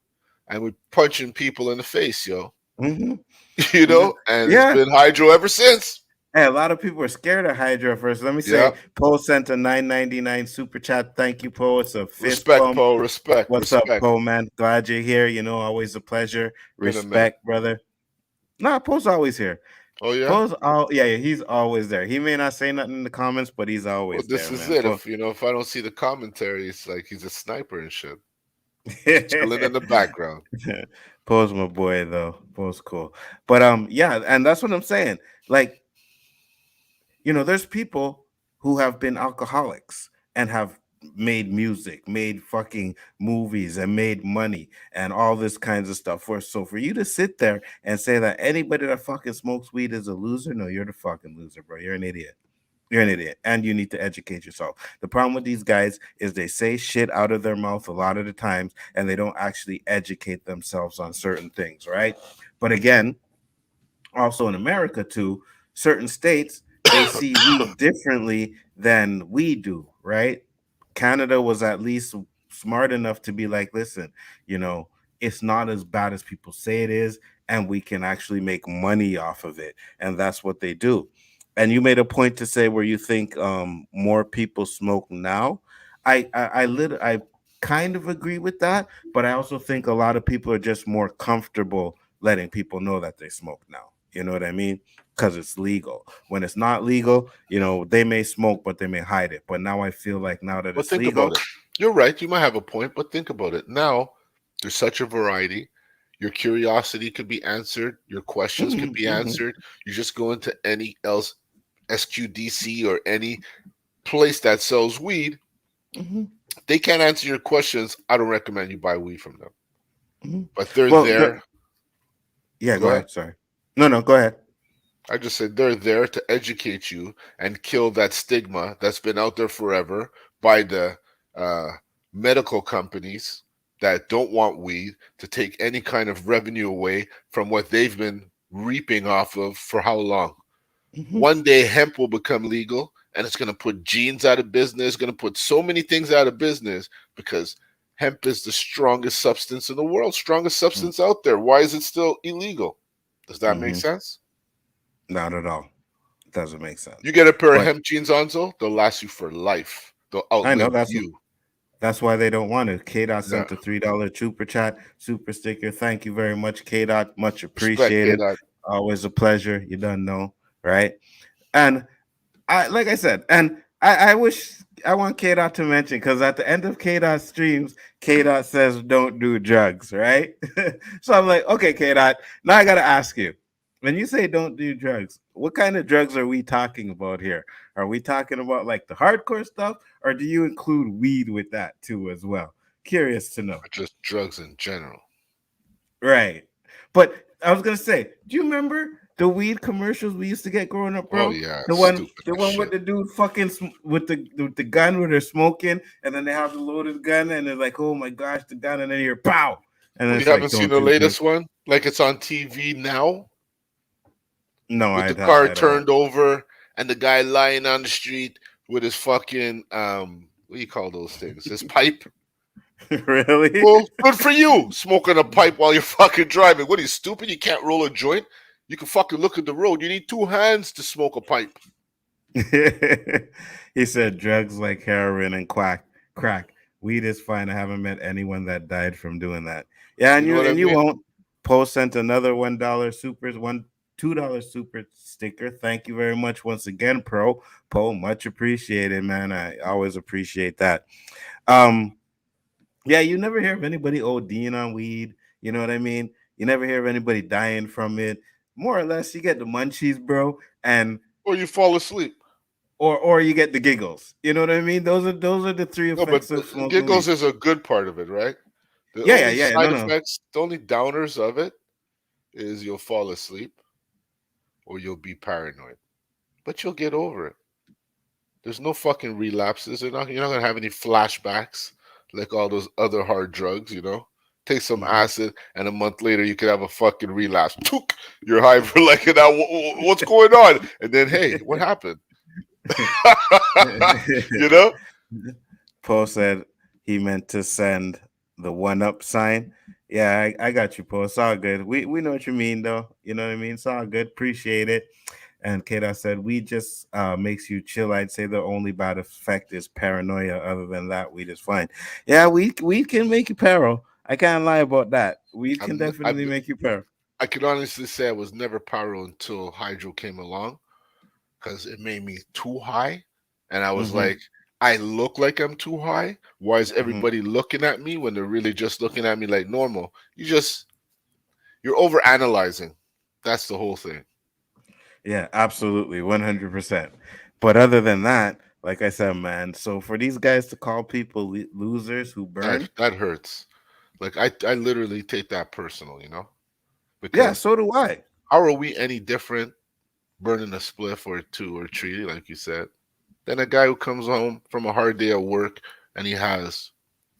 and we punching people in the face, yo. Mm-hmm. Mm-hmm. And it's Yeah. been hydro ever since. Hey, a lot of people are scared of hydro at first. Let me Yeah. say, Poe sent a 9.99 super chat. Thank you, Poe. It's a fist Respect, pump. Poe. Respect, What's up, respect. Poe, man? Glad you're here. Always a pleasure. Been a minute. Respect, brother. Nah, Poe's always here. Oh yeah. Poe's yeah, he's always there. He may not say nothing in the comments, but he's Well, always this there, is man. it. If I don't see the commentary, it's like he's a sniper and shit, chilling in Poe. the background. Poe's my boy though. Poe's cool. But yeah, and that's what I'm saying. Like, there's people who have been alcoholics and have made music, made fucking movies, and made money and all this kinds of stuff. For you to sit there and say that anybody that fucking smokes weed is a loser, no, you're the fucking loser, bro. You're an idiot. You're an idiot, and you need to educate yourself. The problem with these guys is they say shit out of their mouth a lot of the times, and they don't actually educate themselves on certain things, right? But again, also in America too, certain states they see weed differently than we do, right? Canada was at least smart enough to be like, listen, you know, it's not as bad as people say it is, and we can actually make money off of it, and that's what they do. And you made a point to say where you think more people smoke now. I kind of agree with that, but I also think a lot of people are just more comfortable letting people know that they smoke now. You know what I mean? Because it's legal. When it's not legal, you know, they may smoke, but they may hide it. But now I feel like now that But it's think legal, about it. You're right. You might have a point, but think about it. Now, there's such a variety. Your curiosity could be answered. Your questions could mhm, be mhm, answered. You just go into any else SQDC or any place that sells weed. mhm, They can't answer your questions. I don't recommend you buy weed from them. mhm. But they're Well, there. yeah, Go go ahead. ahead. Sorry. No, no, go ahead. I just said they're there to educate you and kill that stigma that's been out there forever by the uh, medical companies that don't want weed to take any kind of revenue away from what they've been reaping off of for how long? Mhm, One day hemp will become legal and it's going to put jeans out of business, going to put so many things out of business because hemp is the strongest substance in the world, strongest mhm, substance out there. Why is it still illegal? Does that make mhm. sense? Not at all. It doesn't make You sense. get a pair of But hemp jeans, Onzo, they'll last you for life. They'll I know outlive that's you. That's why they don't want it. K-Dot Yeah. sent a $3 super chat, super sticker. Thank you very much, K-Dot. Much Respect it. appreciated. Always a pleasure. You don't know, right? And I like I said, and I wish I want K Dot to mention because at the end of K Dot streams, K Dot says don't do drugs, right? So I'm like, okay, K Dot, now I gotta ask you. When you say don't do drugs, what kind of drugs are we talking about here? Are we talking about like the hardcore stuff, or do you include weed with that too as well? Curious to know. Just drugs in general. Right. But I was gonna say, do you remember the weed commercials we used to get growing up, Oh bro? yeah, The one, stupid the as one with shit. the dude fucking with the gun where they're smoking, and then they have the loaded gun, and they're like, oh my gosh, the gun, and then you're pow, and Well, then you it's like, haven't seen don't the do drugs. latest one? Like it's on TV now No, with the car I don't. turned over and the guy lying on the street with his fucking what do you call those things? His pipe. Really? Well, good for you, smoking a pipe while you're fucking driving. What are you stupid? You can't roll a joint. You can fucking look at the road. You need two hands to smoke a pipe. He said drugs like heroin and crack. Weed is fine. I haven't met anyone that died from doing that. Yeah, You know what I and you mean? won't. Post sent another $1 super $2 super sticker. Thank you very much once again, Pro. Poe, much appreciated, man. I always appreciate that. Um, yeah, you never hear of anybody ODing on weed. You know what I mean? You never hear of anybody dying from it. More or less, you get the munchies, bro, and Or you fall asleep. or you get the giggles. You know what I mean? Those are the three No, but effects of smoking giggles weed. is a good part of it, right? The Yeah, yeah, only yeah. side No, no. effects, the only downers of it is you'll fall asleep or you'll be paranoid. But you'll get over it. There's no fucking relapses. You're not gonna have any flashbacks like all those other hard drugs, you know? Take some Mhm. acid and a month later you could have a fucking relapse. Took, you're high for like an hour. What's going on? And then hey, what happened? You know? Paul said he meant to send the one up sign. Yeah, I got you, Paul. It's all good. We know what you mean, though. You know what I mean? It's all good. Appreciate it. And Kata said, we just makes you chill. I'd say the only bad effect is paranoia. Other than that, we just fine. Yeah, we can make you paro. I can't lie about that. We can I'm, I've, definitely make you paro. I can honestly say I was never pyro until hydro came along because it made me too high. And I was Mm-hmm, like, I look like I'm too high. Why is mm-hmm. everybody looking at me when they're really just looking at me like normal? You're over analyzing. That's the whole thing. Yeah, absolutely, 100%. But other than that, like I said, man, so for these guys to call people losers who That burn, that hurts. Like I literally take that personal, you know? yeah, Because so do I. how are we any different burning a spliff or two or three, like you said? than a guy who comes home from a hard day at work and he has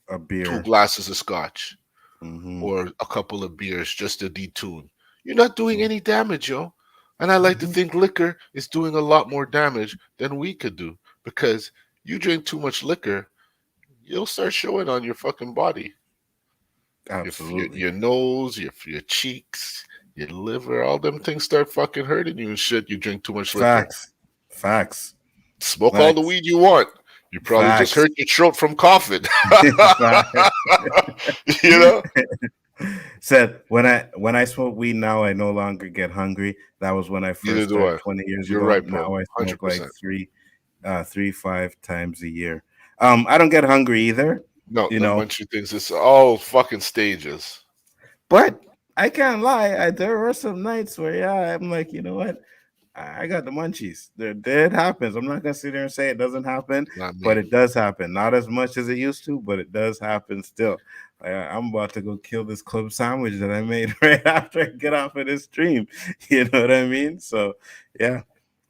A 2 beer. glasses of scotch Mm-hmm. or a couple of beers just to detune. You're not doing any damage, yo. And I like to think liquor is doing a lot more damage than we could do because you drink too much liquor, you'll start showing on your fucking body. Absolutely. Your nose, your cheeks, your liver, all them things start fucking hurting you and shit. You drink too much liquor. Facts. Facts. Smoke all the Facts. weed you want. You probably just Facts. hurt your throat from coughing. Facts. You know? Said when I smoke weed now, I no longer get hungry. That was when I Neither first do started I. 20 years You're ago. right, Now bro. I smoke like 100%. three, 5 times a year. I don't get hungry either, No, you the know, munchie things, it's all fucking stages. but I can't lie. There are some nights where I'm like, you know what? I got the munchies. It happens. I'm not gonna sit there and say it doesn't happen, Not but me. it does happen. Not as much as it used to, but it does happen still. I'm about to go kill this club sandwich that I made right after I get off of this stream. You know what I mean? So yeah,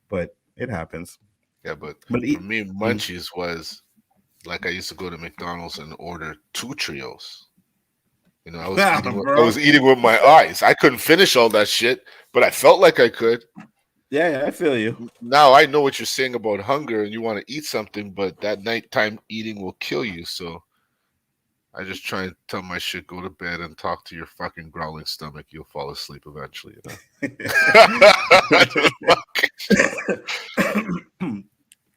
but it happens. Yeah, but But for me, mm. munchies was like I used to go to McDonald's and order 2 trios. You know, I Bro, was eating with my eyes. I couldn't finish all that shit, but I felt like I could. yeah, I feel you. Now I know what you're saying about hunger and you want to eat something, but that nighttime eating will kill you. So I just try and tell my shit, go to bed and talk to your fucking growling stomach. You'll fall asleep eventually, you know?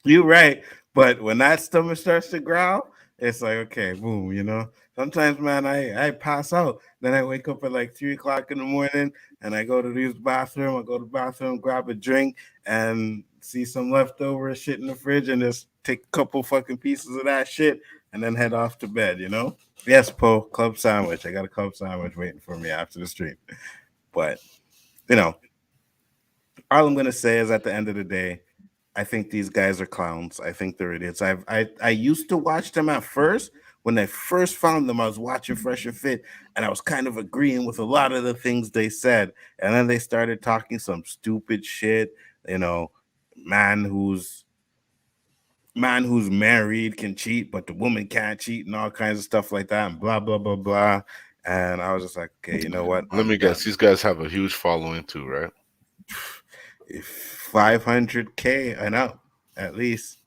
You're right. But when that stomach starts to growl, it's like, okay, boom, you know. Sometimes, man, I pass out. Then I wake up at like 3 o'clock in the morning and I go to use the bathroom. I go to the bathroom, grab a drink, and see some leftover shit in the fridge and just take a couple fucking pieces of that shit and then head off to bed, you know? Yes, Poe, club sandwich. I got a club sandwich waiting for me after the stream. But, you know, all I'm gonna say is at the end of the day, I think these guys are clowns. I think they're idiots. I used to watch them at first. When I first found them, I was watching Fresh and Fit, and I was kind of agreeing with a lot of the things they said. And then they started talking some stupid shit, you know, man who's man who's married can cheat, but the woman can't cheat, and all kinds of stuff like that, and blah blah blah blah. And I was just like, okay, you know what? Let I'm me guess. done. These guys have a huge following too, right? If 500K and up, at least.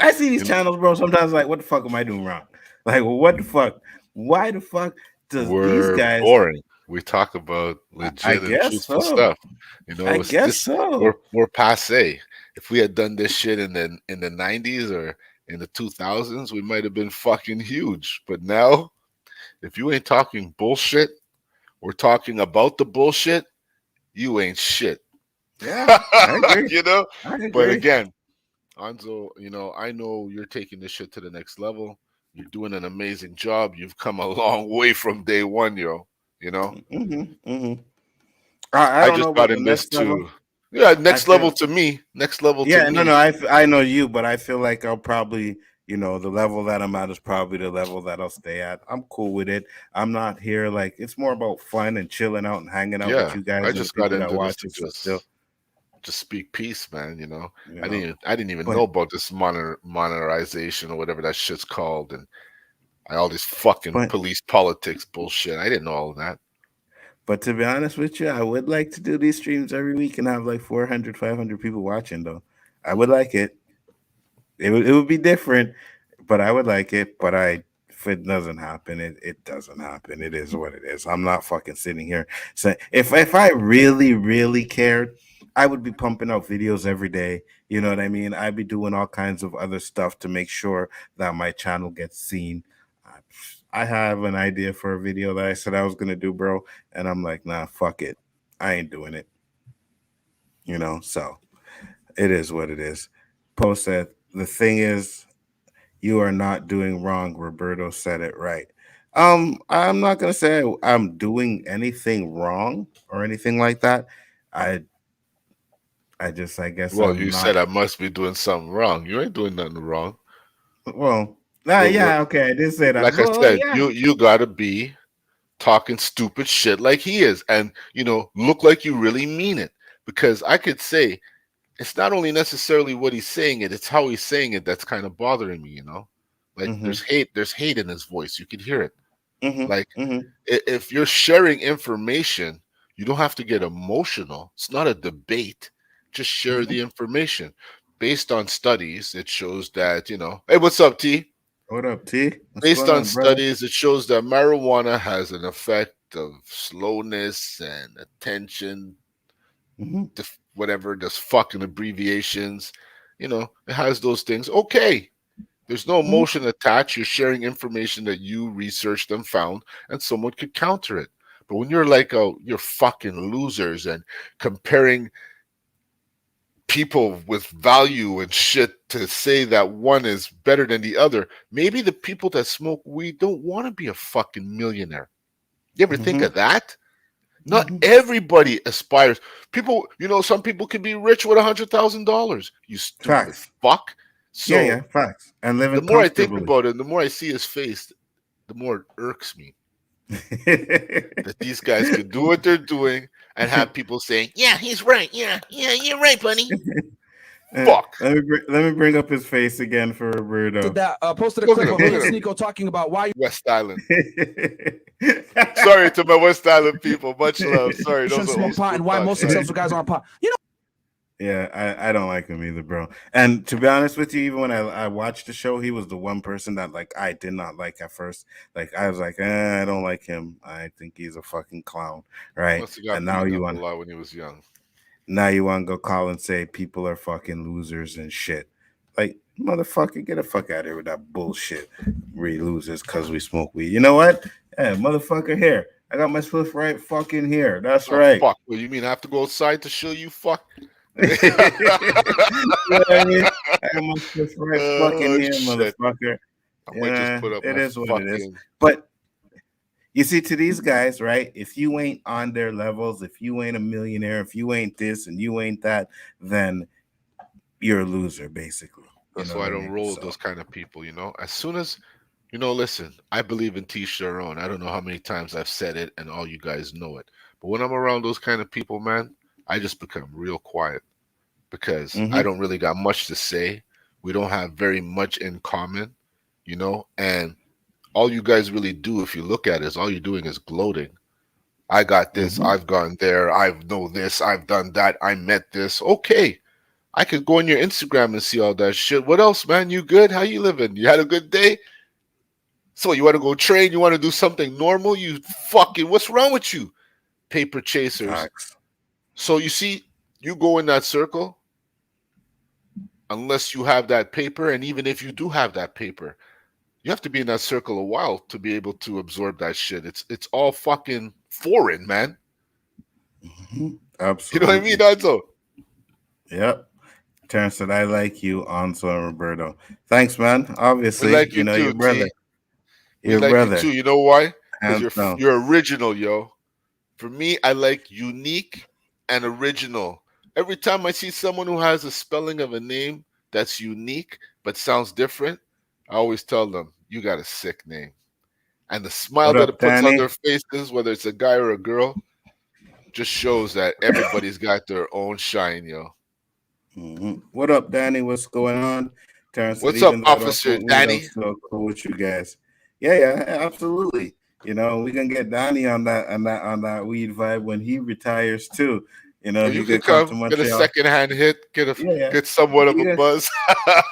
I see these You know, channels, bro. Sometimes, like, what the fuck am I doing wrong? Like, well, what the fuck? Why the fuck does these we're guys? boring. We talk about I legit and guess truthful so. stuff. You know, I it's guess this so. we're passe. If we had done this shit in the 90s or in the 2000s, we might have been fucking huge. But now, if you ain't talking bullshit, we're talking about the bullshit, you ain't shit. Yeah, I agree. You know? I But agree. again, Anzo, you know, I know you're taking this shit to the next level. You're doing an amazing job. You've come a long way from day one, yo. You know? Mm-hmm. I I don't know just got about the in this next level. too. Yeah, I next level feel. to me. Next level to Yeah, no, me. no. I know you, but I feel like I'll probably, the level that I'm at is probably the level that I'll stay at. I'm cool with it. I'm not here like it's more about fun and chilling out and hanging out with Yeah, you guys I and the just got people that into this watch to it. So still, just speak peace, man. You know, you I know. didn't even But know about this monetization or whatever that shit's called, and all these fucking but police politics bullshit. I didn't know all of that. But to be honest with you, I would like to do these streams every week and have like 400, 500 people watching, though. I would like it. It would be different, but I would like it. But if it doesn't happen, it doesn't happen. It is what it is. I'm not fucking sitting here saying if I really, really cared, I would be pumping out videos every day. You know what I mean? I'd be doing all kinds of other stuff to make sure that my channel gets seen. I have an idea for a video that I said I was gonna do, bro, and I'm like, nah, fuck it. I ain't doing it. So it is what it is. Post said the thing is you are not doing wrong. Roberto said it right. I'm not gonna say I'm doing anything wrong or anything like that. I I guess Well, you I'm said not. I must be doing something wrong. You ain't doing nothing wrong. Well, nah, We're yeah, okay, I did say that. like I Well, said, yeah. you gotta be talking stupid shit like he is, and look like you really mean it. Because I could say it's not only necessarily what he's saying it's how he's saying it that's kind of bothering me, Like Mm-hmm. there's hate in his voice. You could hear it. Like Mm-hmm. Mm-hmm. if you're sharing information, you don't have to get emotional. It's not a debate. Just share Mm-hmm. the information. Based on studies, it shows that, hey, what's up, T? What up, T? What's Based going on on, brother? studies, it shows that marijuana has an effect of slowness and attention, Mm-hmm. whatever, those fucking abbreviations. It has those things. Okay. There's no Mm-hmm. emotion attached. You're sharing information that you researched and found, and someone could counter it. But when you're like, oh, you're fucking losers and comparing people with value and shit to say that one is better than the other, maybe the people that smoke weed don't want to be a fucking millionaire. You ever think Mm-hmm. of that? Not Mm-hmm. everybody aspires. People, some people can be rich with $100,000. You stupid Facts. fuck. Yeah, So yeah, facts. And the living more I think comfortably. about it, the more I see his face, the more it irks me that these guys could do what they're doing and have people saying, "Yeah, he's right. Yeah, you're right, buddy." Fuck. Let me bring up his face again for Roberto. That posted a Look at clip him. of me Look and at him. Sneeko talking about why West Island. Sorry to my West Island people. Much love. Sorry, you those shouldn't are smoke old pot school and why thoughts. most Sorry. successful guys aren't pot. Yeah, I don't like him either, bro. And to be honest with you, even when I watched the show, he was the one person that like I did not like at first. Like I was like, I don't like him. I think he's a fucking clown, right? Must have got And now beaten you up a want lot when he was young. to go call and say people are fucking losers and shit. Like motherfucker, get the fuck out of here with that bullshit. We losers because we smoke weed. You know what? Yeah, motherfucker, here. I got my Swift right fucking here. That's Oh right. fuck. Well, you mean I have to go outside to show you? Fuck. You know what I mean? I got my Swift right fucking Oh here, shit. motherfucker. I might just Yeah, put up it my is what it is. fucking. But you see, to these guys, right? If you ain't on their levels, if you ain't a millionaire, if you ain't this and you ain't that, then you're a loser, basically. You That's know why what I I don't mean? roll with So, those kind of people. As soon as listen, I believe in teach their own. I don't know how many times I've said it, and all you guys know it. But when I'm around those kind of people, man, I just become real quiet because I mm-hmm, don't really got much to say. We don't have very much in common, and all you guys really do, if you look at it, is all you're doing is gloating. I got this, mm-hmm, I've gone there, I know this, I've done that, I met this. Okay. I could go on your Instagram and see all that shit. What else, man? You good? How you living? You had a good day? So you want to go train? You want to do something normal? You fucking, what's wrong with you? Paper chasers. facts. So you see, you go in that circle unless you have that paper. And even if you do have that paper, you have to be in that circle a while to be able to absorb that shit. It's all fucking foreign, man. Mm-hmm, You know what I mean, absolutely. Nzo? Yep. Terrence said, I like you, Anso and Roberto. Thanks, man. We Obviously, like you your too, brother. T. We Your like you brother. too. You know why? Because Hands down. you're original, yo. For me, I like unique and original. Every time I see someone who has a spelling of a name that's unique but sounds different, I always tell them, you got a sick name. And the smile What that up, it puts on Danny? their faces, whether it's a guy or a girl, just shows that everybody's got their own shine, yo. Mm-hmm. What up, Danny? What's going on? Terrence said, What's up, even though I don't Officer smoke weed, I'm Danny? still cool with you guys. Yeah, yeah, absolutely. We can get Danny on that weed vibe when he retires too. Or He you could could come to come, get a Montreal. secondhand hit, Yeah, yeah. get somewhat of He a can, buzz.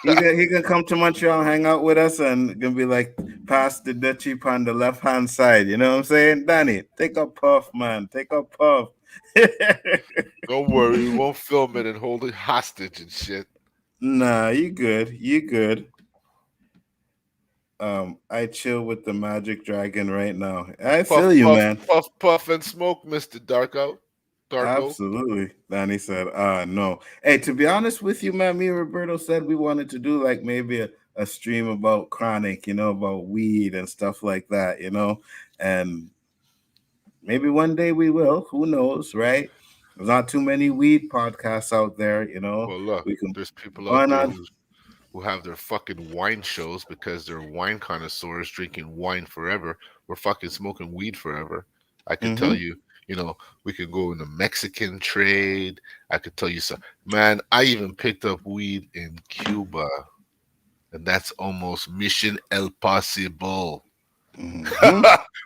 he can come to Montreal, hang out with us, and gonna be like pass the Dutchie on the left hand side. You know what I'm saying, Danny? Take a puff, man. Take a puff. Don't worry, we won't film it and hold it hostage and shit. Nah, you good. You good. I chill with the Magic Dragon right now. I Puff, feel you, puff, man. puff, puff, and smoke, Mr. Darko. Darko. Absolutely. Danny said, no. Hey, to be honest with you, man, me and Roberto said we wanted to do like maybe a stream about chronic, about weed and stuff like that, and maybe one day we will. Who knows, right? There's not too many weed podcasts out there, Well, look, We can there's people why out there not? who have their fucking wine shows because they're wine connoisseurs drinking wine forever. We're fucking smoking weed forever. I could tell Mm-hmm. you, We could go in the Mexican trade. I could tell you some. Man, I even picked up weed in Cuba, and that's almost Mission El Possible. Hmm.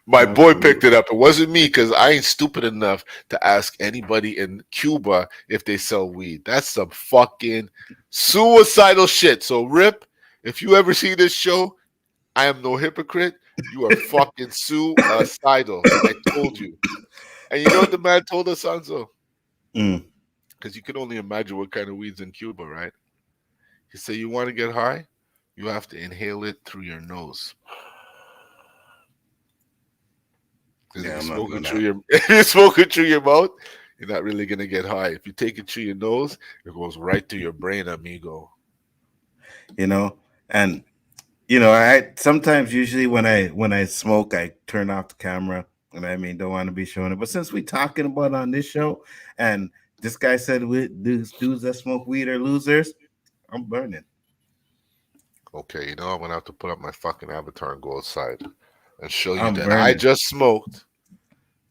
My boy picked Absolutely. it up. It wasn't me because I ain't stupid enough to ask anybody in Cuba if they sell weed. That's some fucking suicidal shit. So, Rip, if you ever see this show, I am no hypocrite. You are fucking suicidal. I told you. And you know what the man told us, Sanzo? Mm. Because you can only imagine what kind of weed's in Cuba, right? He said, you want to get high? You have to inhale it through your nose. Because if Yeah, you I'm not smoke doing it through that. your if you smoke it through your mouth, you're not really gonna get high. If you take it through your nose, it goes right to your brain, amigo. You know, and I sometimes usually when I smoke, I turn off the camera, and I mean don't want to be showing it. But since we talking about on this show, and this guy said we dudes that smoke weed are losers, I'm burning. Okay, I'm gonna have to put up my fucking avatar and go outside and show you I'm that I burning. just smoked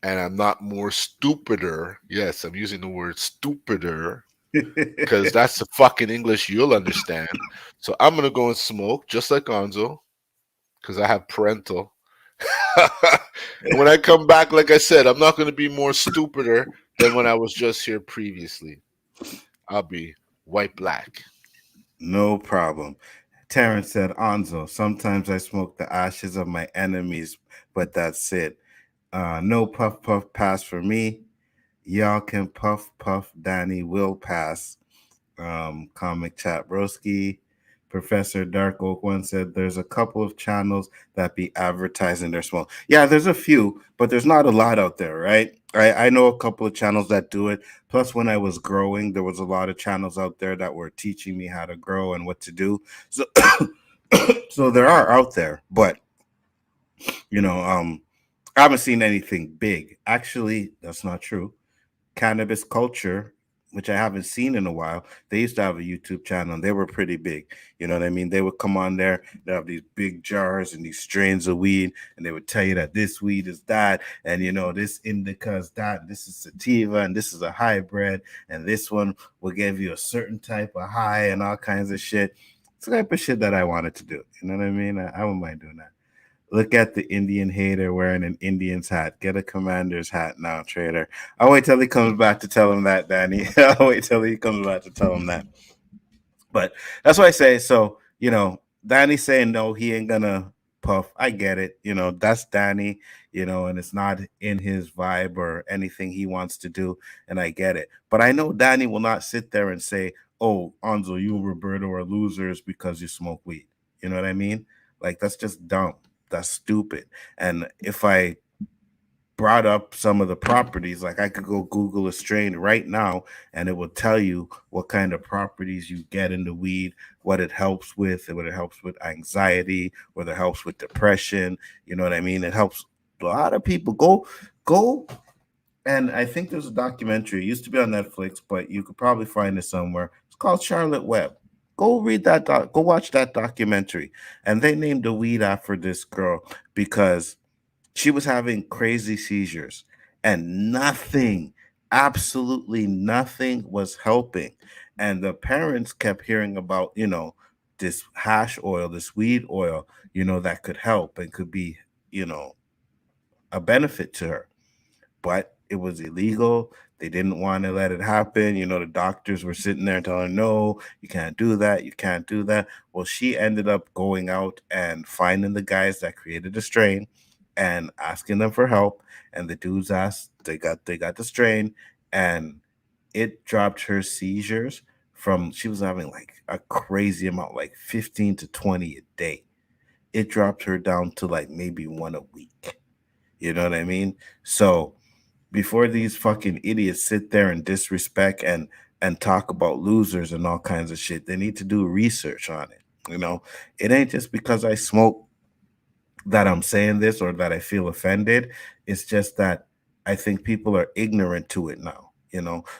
and I'm not more stupider. Yes, I'm using the word stupider because that's the fucking English you'll understand. So I'm gonna go and smoke just like Gonzo because I have parental. And when I come back, like I said, I'm not gonna be more stupider than when I was just here previously. I'll be white black. No problem. Terrence said, Anzo, sometimes I smoke the ashes of my enemies, but that's it. No puff puff pass for me. Y'all can puff puff. Danny will pass. Comic Chat Broski. Professor Dark Oak one said there's a couple of channels that be advertising their smoke. Yeah, there's a few, but there's not a lot out there, right? I know a couple of channels that do it. Plus, when I was growing, there was a lot of channels out there that were teaching me how to grow and what to do. So, so there are out there, but you know, um, I haven't seen anything big. Actually, that's not true. Cannabis Culture, which I haven't seen in a while. They used to have a YouTube channel and they were pretty big. You know what I mean? They would come on there, they have these big jars and these strains of weed, and they would tell you that this weed is that, and this indica is that, this is sativa, and this is a hybrid, and this one will give you a certain type of high and all kinds of shit. It's the type of shit that I wanted to do. You know what I mean? I wouldn't mind doing that. Look at the Indian hater wearing an Indian's hat. Get a commander's hat now, trader. I'll wait till he comes back to tell him that, Danny. I'll wait till he comes back to tell him that. But that's what I say. So, Danny saying no, he ain't gonna puff. I get it. That's Danny, and it's not in his vibe or anything he wants to do. And I get it. But I know Danny will not sit there and say, oh, Anzo, you and Roberto are losers because you smoke weed. You know what I mean? Like, that's just dumb. That's stupid. And if I brought up some of the properties, like I could go Google a strain right now and it will tell you what kind of properties you get in the weed, what it helps with, and what it helps with anxiety, whether it helps with depression. You know what I mean? It helps a lot of people. Go and I think there's a documentary. It used to be on Netflix, but you could probably find it somewhere. It's called Charlotte Webb. Go read that go watch that documentary. And they named the weed after this girl because she was having crazy seizures and nothing, absolutely nothing was helping. And the parents kept hearing about, this hash oil, this weed oil, that could help and could be, you know, a benefit to her, but it was illegal. They didn't want to let it happen. The doctors were sitting there telling her, no, you can't do that. You can't do that. Well, she ended up going out and finding the guys that created the strain and asking them for help. And the dudes asked, they got the strain, and it dropped her seizures from, she was having like a crazy amount, like 15 to 20 a day. It dropped her down to like maybe one a week. You know what I mean? So before these fucking idiots sit there and disrespect and talk about losers and all kinds of shit, they need to do research on it. It ain't just because I smoke that I'm saying this or that I feel offended. It's just that I think people are ignorant to it now.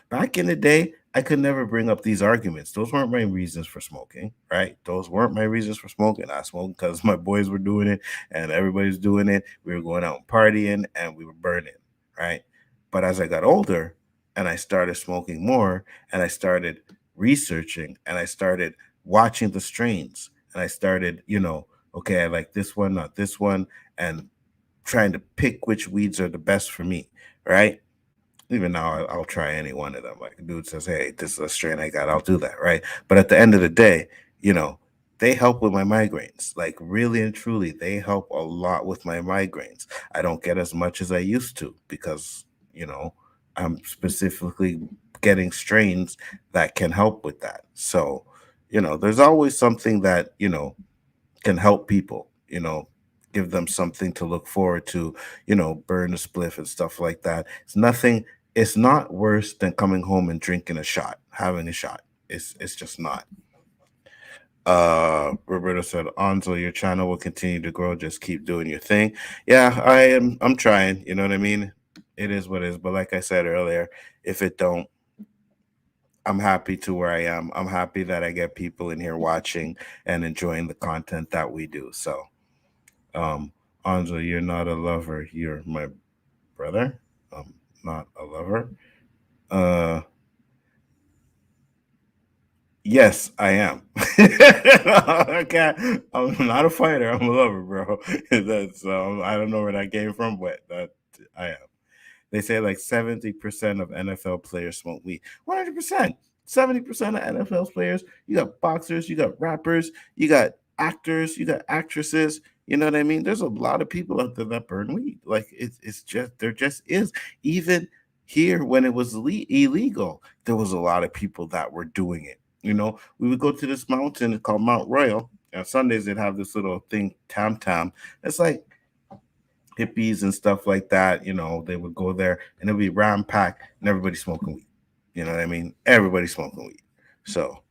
Back in the day, I could never bring up these arguments. Those weren't my reasons for smoking, right? Those weren't my reasons for smoking. I smoked because my boys were doing it and everybody's doing it. We were going out and partying and we were burning, right? But as I got older and I started smoking more and I started researching and I started watching the strains and I started, okay, I like this one, not this one, and trying to pick which weeds are the best for me, right? Even now, I'll try any one of them. Like a dude says, "Hey, this is a strain I got. I'll do that." Right. But at the end of the day, they help with my migraines. Like really and truly, they help a lot with my migraines. I don't get as much as I used to because I'm specifically getting strains that can help with that. So, there's always something that can help people. Give them something to look forward to. Burn a spliff and stuff like that. It's nothing it's not worse than coming home and drinking a shot, having a shot. It's just not. Roberto said, Anzo, your channel will continue to grow. Just keep doing your thing. Yeah, I'm trying. You know what I mean? It is what it is. But like I said earlier, if it don't, I'm happy to where I am. I'm happy that I get people in here watching and enjoying the content that we do. So, Anzo, you're not a lover. You're my brother. Not a lover. Uh, Yes, I am. Okay, I'm not a fighter. I'm a lover, bro. That's I don't know where that came from, but that I am. They say like 70% of NFL players smoke weed. 100%. 70% of NFL players. You got boxers, you got rappers, you got actors, you got actresses. You know what I mean? There's a lot of people out there that burn weed. Like it's just there just is. Even here when it was illegal, there was a lot of people that were doing it. We would go to this mountain called Mount Royal. On Sundays, they'd have this little thing, Tam Tam. It's like hippies and stuff like that. They would go there and it'd be ram packed and everybody smoking weed. You know what I mean? Everybody smoking weed. So,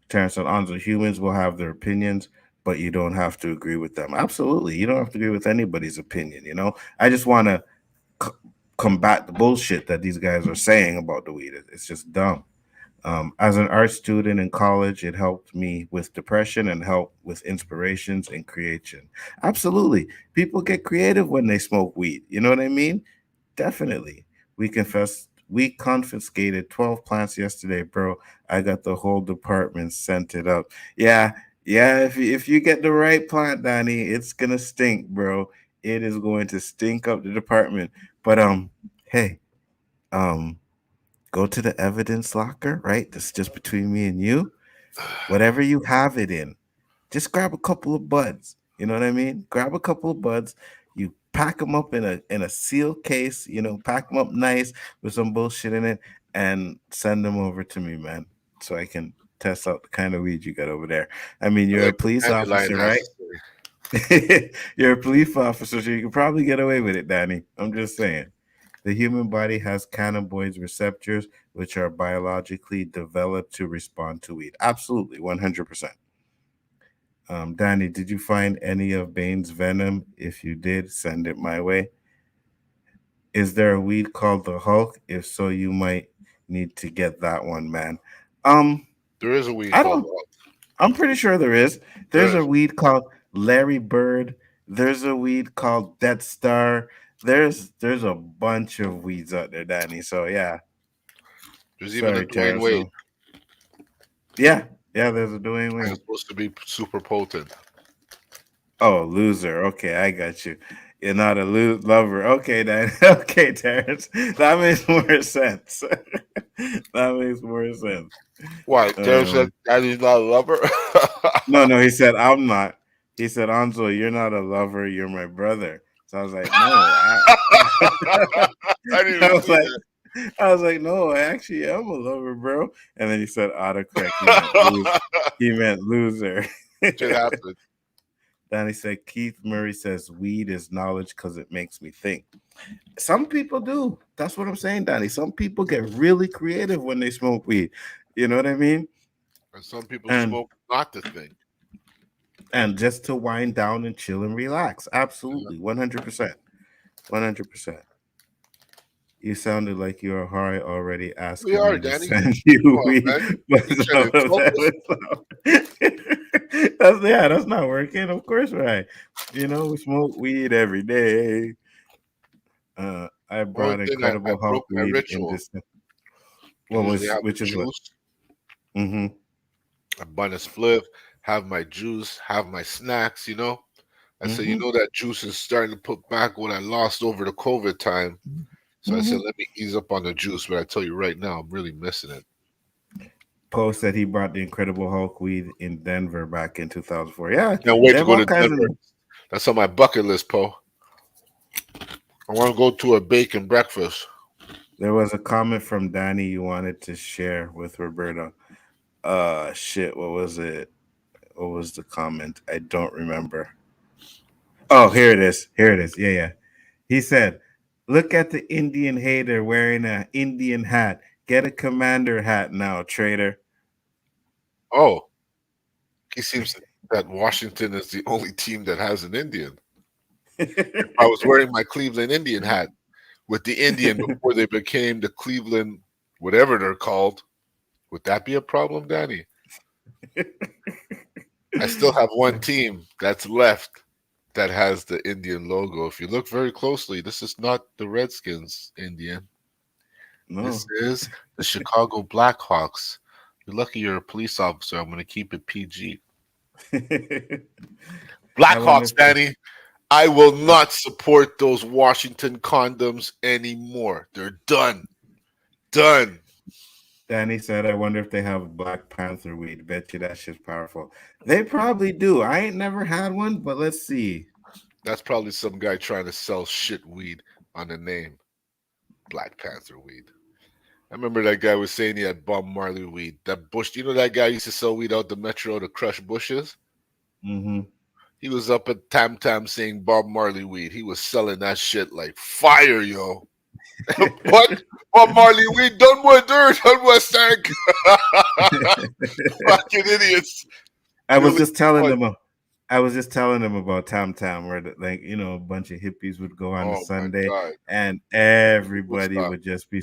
Terrence and Anzo, humans will have their opinions, but you don't have to agree with them. Absolutely. You don't have to agree with anybody's opinion. I just want to combat the bullshit that these guys are saying about the weed. It's just dumb. As an art student in college, it helped me with depression and helped with inspirations and creation. Absolutely. People get creative when they smoke weed. You know what I mean? Definitely. We confiscated 12 plants yesterday, bro. I got the whole department scented up. Yeah, yeah. If you get the right plant, Danny, it's gonna stink, bro. It is going to stink up the department. But hey, um, go to the evidence locker, right? That's just between me and you. Whatever you have it in, just grab a couple of buds. You know what I mean? Grab a couple of buds. You pack them up in a sealed case. Pack them up nice with some bullshit in it, and send them over to me, man, so I can test out the kind of weed you got over there. I mean, you're a Like the police dandelion officer, has right? to say. You're a police officer, so you can probably get away with it, Danny. I'm just saying. The human body has cannabinoid receptors, which are biologically developed to respond to weed. Absolutely, 100%. Danny, did you find any of Bane's venom? If you did, send it my way. Is there a weed called the Hulk? If so, you might need to get that one, man. Um, There is a weed I called don't. I'm pretty sure there is. There's there a is. weed called Larry Bird. There's a weed called Death Star. There's a bunch of weeds out there, Danny. So yeah. There's even a Sorry, Dwayne Terrence. Wade, Yeah, yeah. There's a Dwayne and it's Wade. supposed to be super potent. Oh, loser. Okay, I got you. You're not a lover. Okay, then. Okay, Terrence. That makes more sense. That makes more sense. Why? Terrence said Um, that he's not a lover. no, he said I'm not. He said, Anzo, you're not a lover. You're my brother. So I was like, no. I didn't I even was see like, that. I was like, no, I actually am a lover, bro. And then he said autocorrect. He meant lose. He meant loser. Shit happened. Then he said, Keith Murray says weed is knowledge because it makes me think. Some people do. That's what I'm saying, Danny. Some people get really creative when they smoke weed. You know what I mean? And some people And smoke not to think. just to wind down and chill and relax. Absolutely. 100%. 100%. You sounded like you were high already We asking are, me to Danny. send Come you on, weed. man. But You trying to insult us? that's not working. Of course, right. We smoke weed every day. I Only brought thing I Incredible Hulk broke my weed in ritual. this. What Usually was have which the is what? juice. Mm-hmm. I bun a spliff, have my juice, have my snacks, you know. I said, you Mm-hmm. know, that juice is starting to put back what I lost over the COVID time. So I Mm-hmm. said, let me ease up on the juice. But I tell you right now, I'm really missing it. Poe said he brought the Incredible Hulk weed in Denver back in 2004. Yeah, Can't wait they to have go all to kinds Denver. of. That's on my bucket list, Poe. I want to go to a bacon breakfast. There was a comment from Danny you wanted to share with Roberto. Shit, what was it? What was the comment? I don't remember. Oh, here it is. Here it is. Yeah, yeah. He said, "Look at the Indian hater wearing an Indian hat. Get a commander hat now, traitor." Oh, he seems that Washington is the only team that has an Indian. I was wearing my Cleveland Indian hat with the Indian before they became the Cleveland, whatever they're called. Would that be a problem, Danny? I still have one team that's left that has the Indian logo. If you look very closely, this is not the Redskins Indian. This No. is the Chicago Blackhawks. You're lucky you're a police officer. I'm going to keep it PG. I wonder Blackhawks, if Danny. I will not support those Washington condoms anymore. They're done. Done. Danny said, "I wonder if they have Black Panther weed. Bet you that shit's powerful." They probably do. I ain't never had one, but let's see. That's probably some guy trying to sell shit weed on the name Black Panther weed. I remember that guy was saying he had Bob Marley weed. That bush, you know that guy used to sell weed out the metro to crush bushes? Mm-hmm. He was up at Tam Tam saying Bob Marley weed. He was selling that shit like fire, yo. What? Bob Marley weed done with dirt on West Tank. Fucking idiots. I was Really just telling fun. them. I was just telling them about Tam Tam, where like a bunch of hippies would go on a Oh my Sunday, God. and everybody Woodstock. would just be,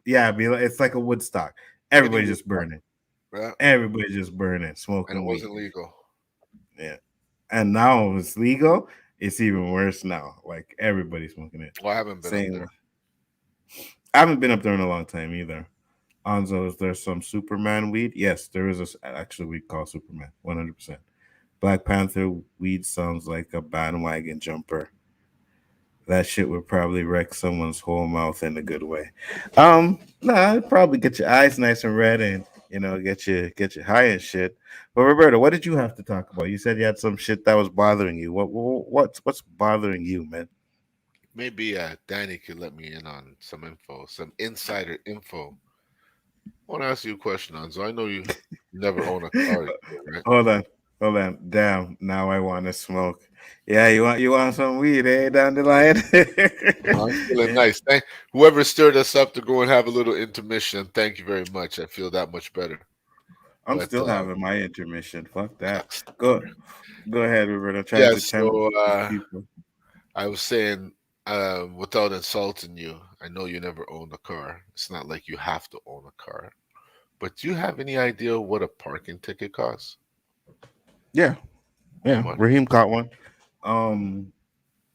yeah, it's like a Woodstock. Mini Everybody's just Woodstock. burning. Yeah. Everybody's just burning, And it smoking weed. wasn't legal. Yeah, and now it's legal. It's even worse now. Like everybody's smoking it. Well, I haven't been up Same. there. I haven't been up there in a long time either. Anzo, is there some Superman weed? Yes, there is actually weed called Superman. 100%. Black Panther weed sounds like a bandwagon jumper. That shit would probably wreck someone's whole mouth in a good way. Nah, it'd probably get your eyes nice and red and get you high and shit. But Roberto, what did you have to talk about? You said you had some shit that was bothering you. What's bothering you, man? Maybe Danny could let me in on some info, some insider info. I want to ask you a question, Anzo. I know you never own a car, right? Hold on. Damn, now I want to smoke. Yeah, you want some weed, eh, down the line? I'm feeling nice. Whoever stirred us up to go and have a little intermission, thank you very much. I feel that much better. I'm But still having my intermission. Fuck that. Go ahead, Robert. I'm trying yeah, to tempt so these people. I was saying, without insulting you, I know you never owned a car. It's not like you have to own a car. But do you have any idea what a parking ticket costs? Yeah, How yeah. much? Raheem caught one. Um,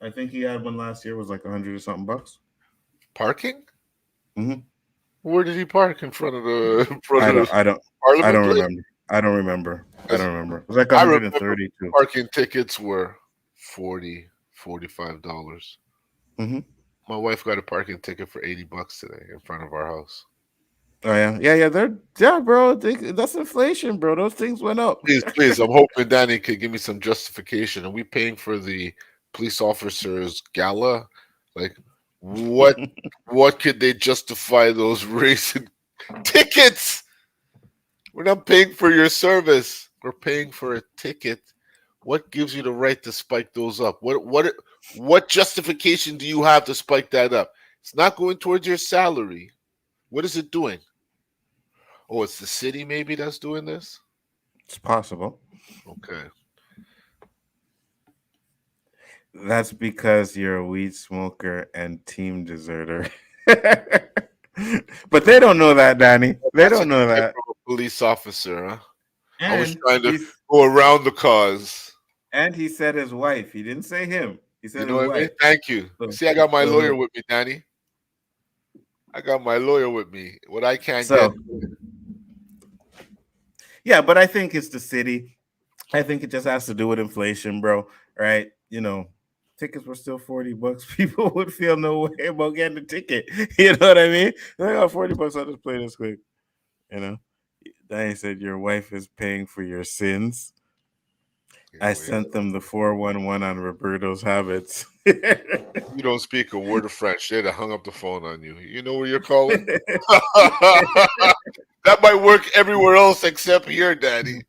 I think he had one last year. Was like 100 or something bucks. Parking? Hmm. Where did he park in front of the in front I of don't. the I don't. I Parliament don't place? remember. I don't remember. I 'Cause don't remember. It was like I remember 130 too. parking tickets were 40, $45. Hmm. My wife got a parking ticket for $80 today in front of our house. Oh yeah, yeah, yeah. Bro. That's inflation, bro. Those things went up. Please, please, I'm hoping Danny could give me some justification. Are we paying for the police officers' gala? Like, what what could they justify those racing tickets? We're not paying for your service. We're paying for a ticket. What gives you the right to spike those up? What justification do you have to spike that up? It's not going towards your salary. What is it doing? Oh, it's the city maybe that's doing this? It's possible. Okay. That's because you're a weed smoker and team deserter. But they don't know that, Danny. They That's don't what you know get that. from a police officer, huh? I was And trying to he's go around the cause. and he said his wife. He didn't say him. He You said know his what I mean? wife. Thank you. So, See, I got my lawyer so with me, Danny. I got my lawyer with me. What I can't So, get. yeah, but I think it's the city. I think it just has to do with inflation, bro. Right? You know, tickets were still $40. People would feel no way about getting a ticket. You know what I mean? They got $40. I'll just play this quick. You know, Danny said your wife is paying for your sins. I sent them the 411 on Roberto's habits. You don't speak a word of French. They'd have hung up the phone on you. You know where you're calling? That might work everywhere else except here, Daddy.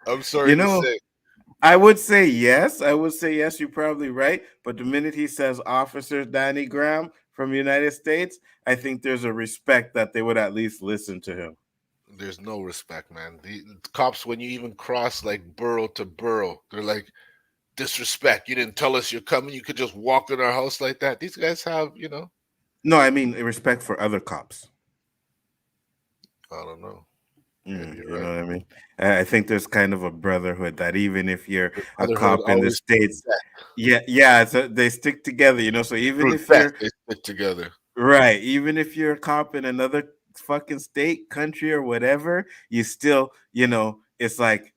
I'm sorry to say. I would say yes. I would say yes. You're probably right. But the minute he says Officer Danny Graham from the United States, I think there's a respect that they would at least listen to him. There's no respect, man. The cops, when you even cross like borough to borough, they're like, disrespect. You didn't tell us you're coming. You could just walk in our house like that. These guys have, No, I mean respect for other cops. I don't know. You know what I mean? I think there's kind of a brotherhood that even if you're a cop in the States, they stick together, So even if you're they stick together, right, even if you're a cop in another fucking state, country, or whatever, you still, it's like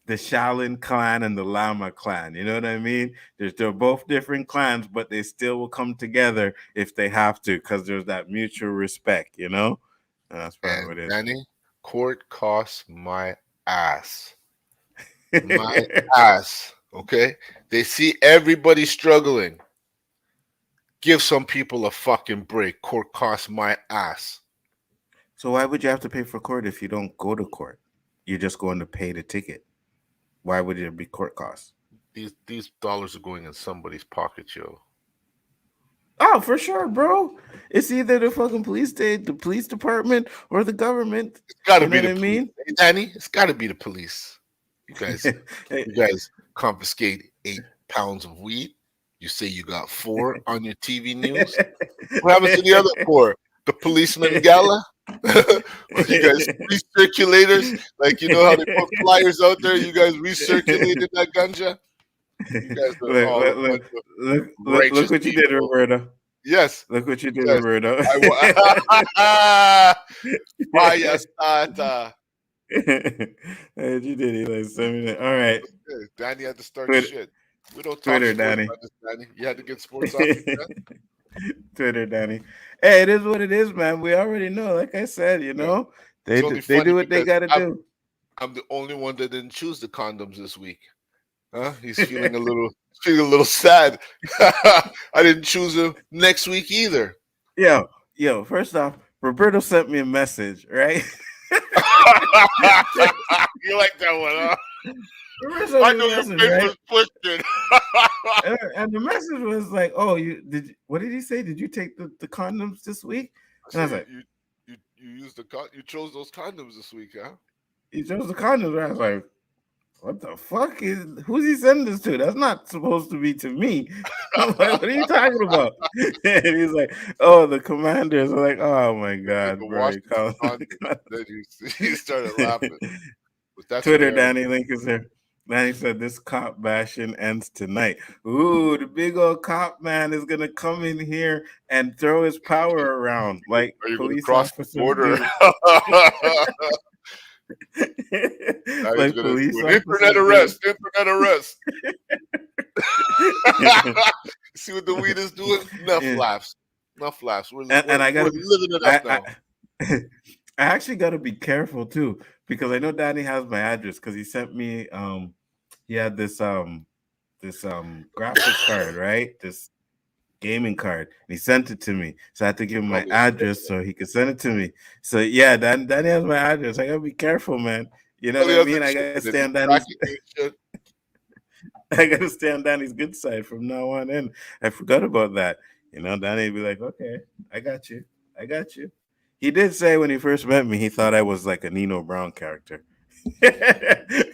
the Shaolin clan and the Lama clan. You know what I mean? They're both different clans, but they still will come together if they have to, because there's that mutual respect. That's probably what it is. Danny, court costs my ass. My ass. Okay? They see everybody struggling. Give some people a fucking break. Court costs my ass. So why would you have to pay for court if you don't go to court? You're just going to pay the ticket. Why would there be court costs? These dollars are going in somebody's pocket, yo. Oh, for sure, bro. It's either the fucking police state, the police department, or the government. It's got to be the police. Hey, Danny, it's got to be the police. You guys confiscate 8 pounds of weed. You say you got 4 on your TV news. What happens to the other 4? The policeman gala? You guys recirculators? Like, how they put flyers out there? You guys recirculated that ganja? You guys look what you did, Roberto. Yes. Look what you did, Roberto. Vaya stata. You did it like 7 minutes. All right. Okay. Danny had to start shit. We don't talk Twitter, sports Danny. about this, Danny. You had to get sports off your chest. Twitter, Danny. Hey, it is what it is, man. We already know. Like I said, they do what they gotta do. I'm the only one that didn't choose the condoms this week. Huh? He's feeling a little sad. I didn't choose him next week either. Yo, first off, Roberto sent me a message, right? You like that one, huh? I know your paper's pushing. And the message was like, "Oh, what did he say? Did you take the condoms this week?" And I was like, "You you chose those condoms this week, huh?" You chose the condoms. Right? I was like, what the fuck who's he sending this to? That's not supposed to be to me. I'm like, what are you talking about? And he's like, oh, the commanders. I'm like, oh my god, bro. Then you started laughing. Twitter, Danny, link is there. Danny said this cop bashing ends tonight. Ooh, the big old cop man is gonna come in here and throw his power around like police cross the border. Like police internet arrest. See what the weed is doing? Enough laughs. We're living it up now. I actually got to be careful too, because I know Danny has my address because he sent me. He had this graphics card, right? This gaming card, and he sent it to me. So I had to give him my address so he could send it to me. So yeah, Danny has my address. I gotta be careful, man. You know what I mean? I gotta stay on Danny's. I gotta stay on Danny's good side from now on. And I forgot about that. Danny would be like, "Okay, I got you. He did say when he first met me, he thought I was like a Nino Brown character. Right?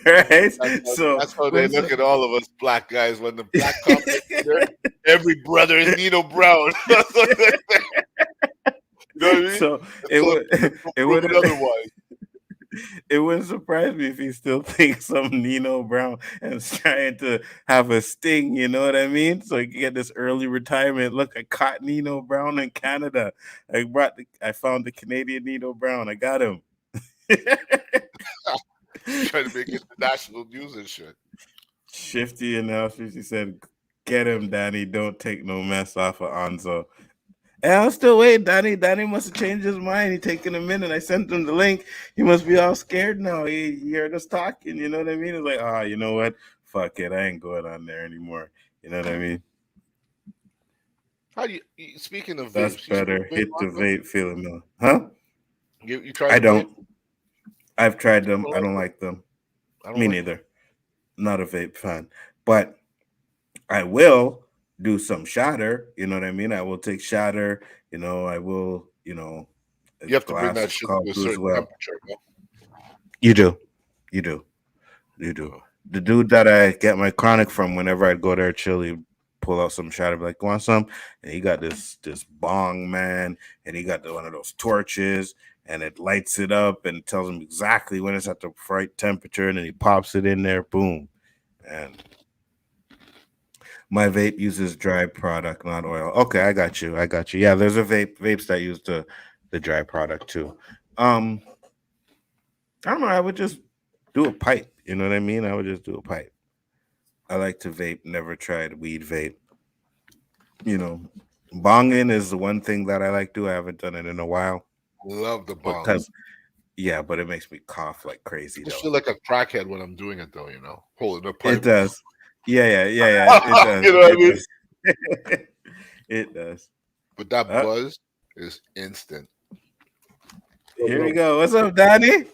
That's how they look at all of us black guys when the black cop is there. Every brother is Nino Brown. You know what I mean? So it would it wouldn't surprise me if he still thinks I'm Nino Brown and is trying to have a sting. You know what I mean? So he can get this early retirement. Look, I caught Nino Brown in Canada. I found the Canadian Nino Brown. I got him. Trying to make international news and shit. Shifty and now she said, "Get him, Danny. Don't take no mess off of Anzo." And I'm still waiting, Danny. Danny must have changed his mind. He taking a minute. I sent him the link. He must be all scared now. He heard us talking. You know what I mean? It's like, you know what? Fuck it. I ain't going on there anymore. You know what I mean? How do you speaking of That's vapes, better. You Hit the vape feeling though. Huh? You tried I the don't. vape? I've tried them. I don't like them. I don't Me like neither. Not a vape fan. But I will do some shatter. You know what I mean? I will take shatter. You know, I will, a You have to bring glass that of shit coffee to a as certain well. temperature, no? You do. You do. You do. The dude that I get my chronic from, whenever I'd go there chill, he'd pull out some shatter, be like, want some? And he got this bong, man, and he got one of those torches, and it lights it up and tells him exactly when it's at the right temperature, and then he pops it in there, boom. And my vape uses dry product, not oil. Okay, I got you. Yeah, there's a vapes that use the dry product too. I don't know. I would just do a pipe. You know what I mean? I would just do a pipe. I like to vape. Never tried weed vape. You know, bonging is the one thing that I like to do. I haven't done it in a while Love the bong. because but it makes me cough like crazy I just though. feel like a crackhead when I'm doing it, though. Holding a pipe. It does. Yeah. It does. You know what I mean? Does. It does. But that buzz is instant. Here we go. What's up, Donnie?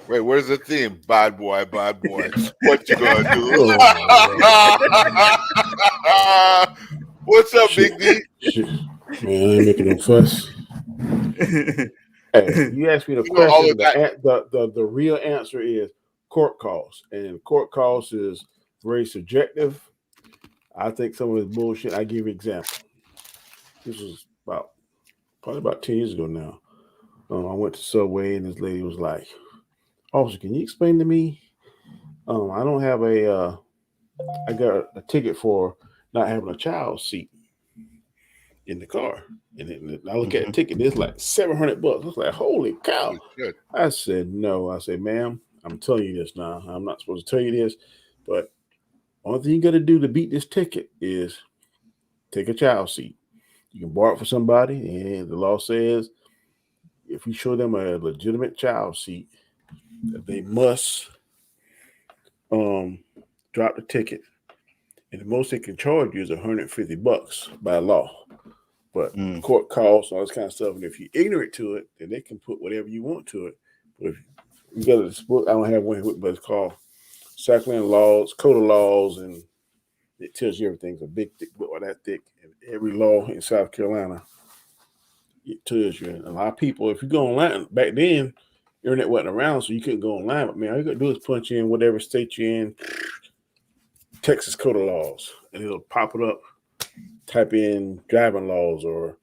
Wait, where's the theme? Bad boy, bad boy. What you gonna do? What's up, Big D? Shit. Man, I ain't making no fuss. Hey, you asked me the question. The real answer is court costs, and court costs is very subjective. I think some of this bullshit. I give you an example. This was probably about 10 years ago now. I went to Subway, and this lady was like, "Officer, can you explain to me? I don't have I got a ticket for not having a child seat in the car." And I look at the ticket, it's like $700. I was like, holy cow. I said, no. I said, ma'am, I'm telling you this now. I'm not supposed to tell you this, but only thing you got to do to beat this ticket is take a child seat. You can borrow it for somebody, and the law says if you show them a legitimate child seat, that they must drop the ticket. And the most they can charge you is $150 by law. But court costs, all this kind of stuff. And if you're ignorant to it, then they can put whatever you want to it. But if you got this book, I don't have one, but it's called Sacramento Laws, Code of Laws, and it tells you everything. It's a big, thick book, that thick. And every law in South Carolina, it tells you. And a lot of people, if you go online, back then, internet wasn't around, so you couldn't go online. But man, all you got to do is punch in whatever state you're in, Texas Code of Laws, and it'll pop it up. Type in driving laws or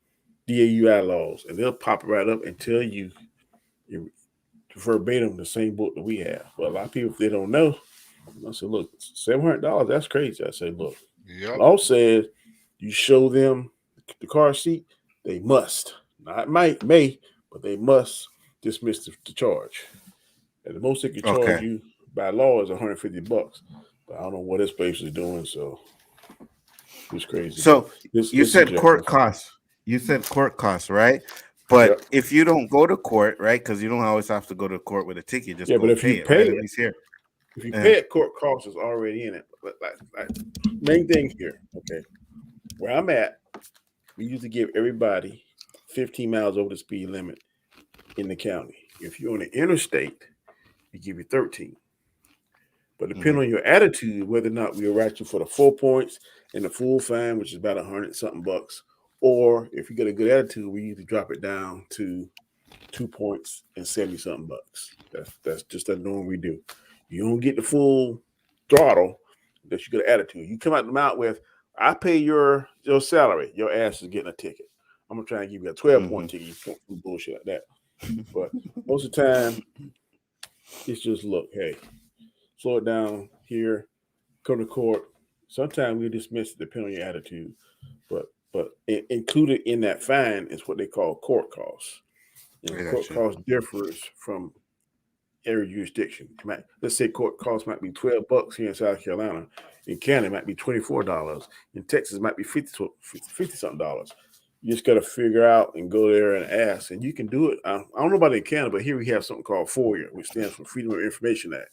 DAUI laws, and they'll pop it right up and tell you verbatim the same book that we have. But a lot of people, if they don't know, I said, look, $700, that's crazy. I said, look, law says you show them the car seat, they must, not may, but they must dismiss the charge. And the most they can charge you by law is $150. But I don't know what this place is doing, so it's crazy. So you said court costs. You said court costs, right? But if you don't go to court, right? Because you don't always have to go to court with a ticket. Just but if you pay it, at least here. If you pay it, court costs is already in it. But like main thing here, okay, where I'm at, we usually give everybody 15 miles over the speed limit in the county. If you're on the interstate, we give you 13. But depending on your attitude, whether or not we'll write you for the 4 points and the full fine, which is about $100-something bucks, or if you get a good attitude, we usually drop it down to 2 points and $70-something bucks. That's just a norm we do. You don't get the full throttle unless you get an attitude. You come out the mouth with, I pay your salary, your ass is getting a ticket. I'm gonna try and give you a 12-point ticket. You can't do bullshit like that. But most of the time, It's just look, hey, slow it down here, come to court. Sometimes we dismiss it depending on your attitude, but included in that fine is what they call court costs. And court costs differs from every jurisdiction. Let's say court costs might be $12 here in South Carolina. In Canada, it might be $24. In Texas, it might be 50 something dollars. You just got to figure out and go there and ask, and you can do it. I don't know about in Canada, but here we have something called FOIA, which stands for Freedom of Information Act.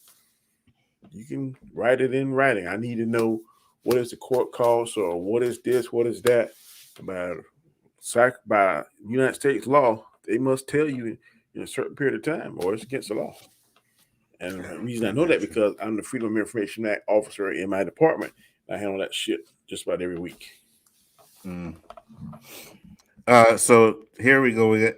You can write it in writing. I need to know what is the court cost, or what is this, what is that. By United States law, they must tell you in a certain period of time, or it's against the law. And the reason I know that because I'm the Freedom of Information Act officer in my department. I handle that shit just about every week. So here we go. We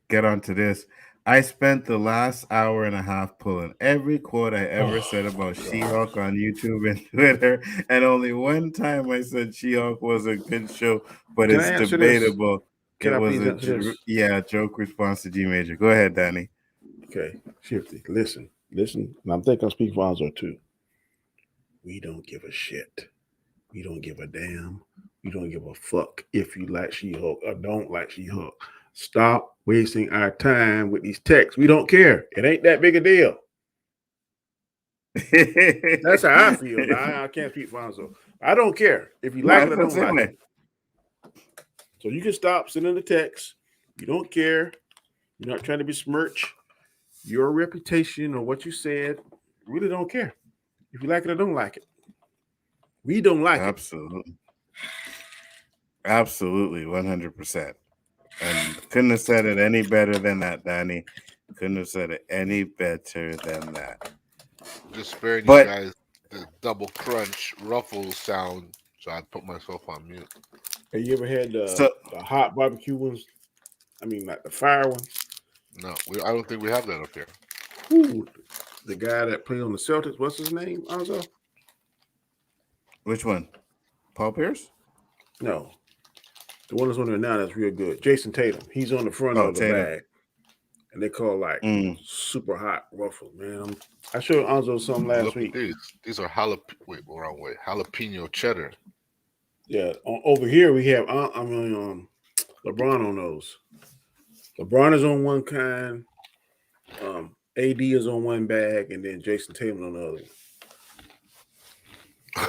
get onto this. I spent the last hour and a half pulling every quote I ever said about She-Hulk on YouTube and Twitter, and only one time I said She-Hulk was a good show, but it's debatable. It was a joke response to G Major. Go ahead, Danny. Okay, Shifty, listen. And I'm thinking I'm speaking for Nzo too. We don't give a shit. We don't give a damn. We don't give a fuck if you like She-Hulk or don't like She-Hulk. Stop wasting our time with these texts. We don't care. It ain't that big a deal. That's how I feel. Now, I can't speak for Nzo. I don't care if you like it or don't like it. So you can stop sending the text. You don't care. You're not trying to besmirch your reputation or what you said. Really don't care if you like it or don't like it. We don't like it. Absolutely, 100%. And couldn't have said it any better than that, Danny. Couldn't have said it any better than that. Just sparing you guys the double crunch ruffle sound, so I put myself on mute. Have you ever had the hot barbecue ones? I mean, like the fire ones? No, I don't think we have that up here. Ooh, the guy that played on the Celtics, what's his name, Nzo? Which one? Paul Pierce? No. The one that's on there now that's real good. Jason Tatum. He's on the front of the bag. And they call super hot ruffle, man. I showed Nzo some last week. These are jalapeno cheddar. Yeah. Over here we have LeBron on those. LeBron is on one kind. AD is on one bag, and then Jason Tatum on the other.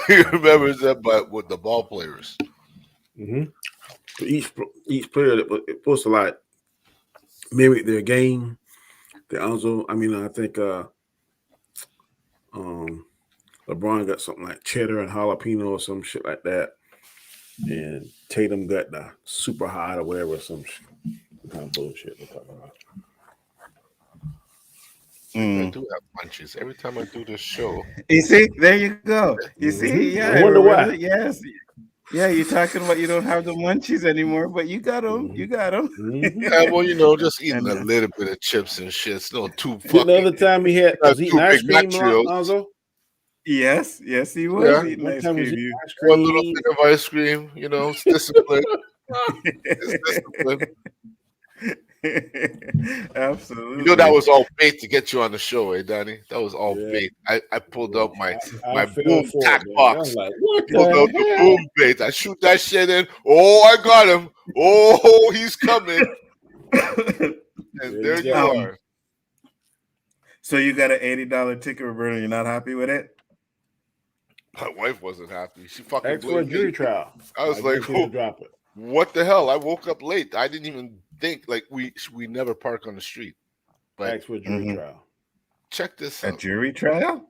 You remember that, but with the ball players. Mm-hmm. So each player that was supposed to like mimic their game. I think LeBron got something like cheddar and jalapeno or some shit like that, and Tatum got the super hot or whatever, some kind of bullshit they're talking about. I do have munchies every time I do this show. You see, there you go. You see, yeah. I wonder why. Yes. Yeah, you're talking about you don't have the munchies anymore, but you got them. You got them. Yeah, well, just eating a little bit of chips and shit. It's no too fucking. The other time he was eating ice cream, Nzo? Yes, he was eating ice cream. One little thing of ice cream, it's discipline. It's discipline. Absolutely. That was all bait to get you on the show, Danny? That was all bait. I pulled up my boom tack box. Like, pulled out the boom bait. I shoot that shit in. Oh, I got him. Oh, he's coming. And there you are. So you got an $80 ticket, Roberto. You're not happy with it? My wife wasn't happy. She fucking asked for a jury trial. I was like, drop it. What the hell? I woke up late. I didn't even think, like, we never park on the street. But ask for a jury trial. Check this out. A jury trial?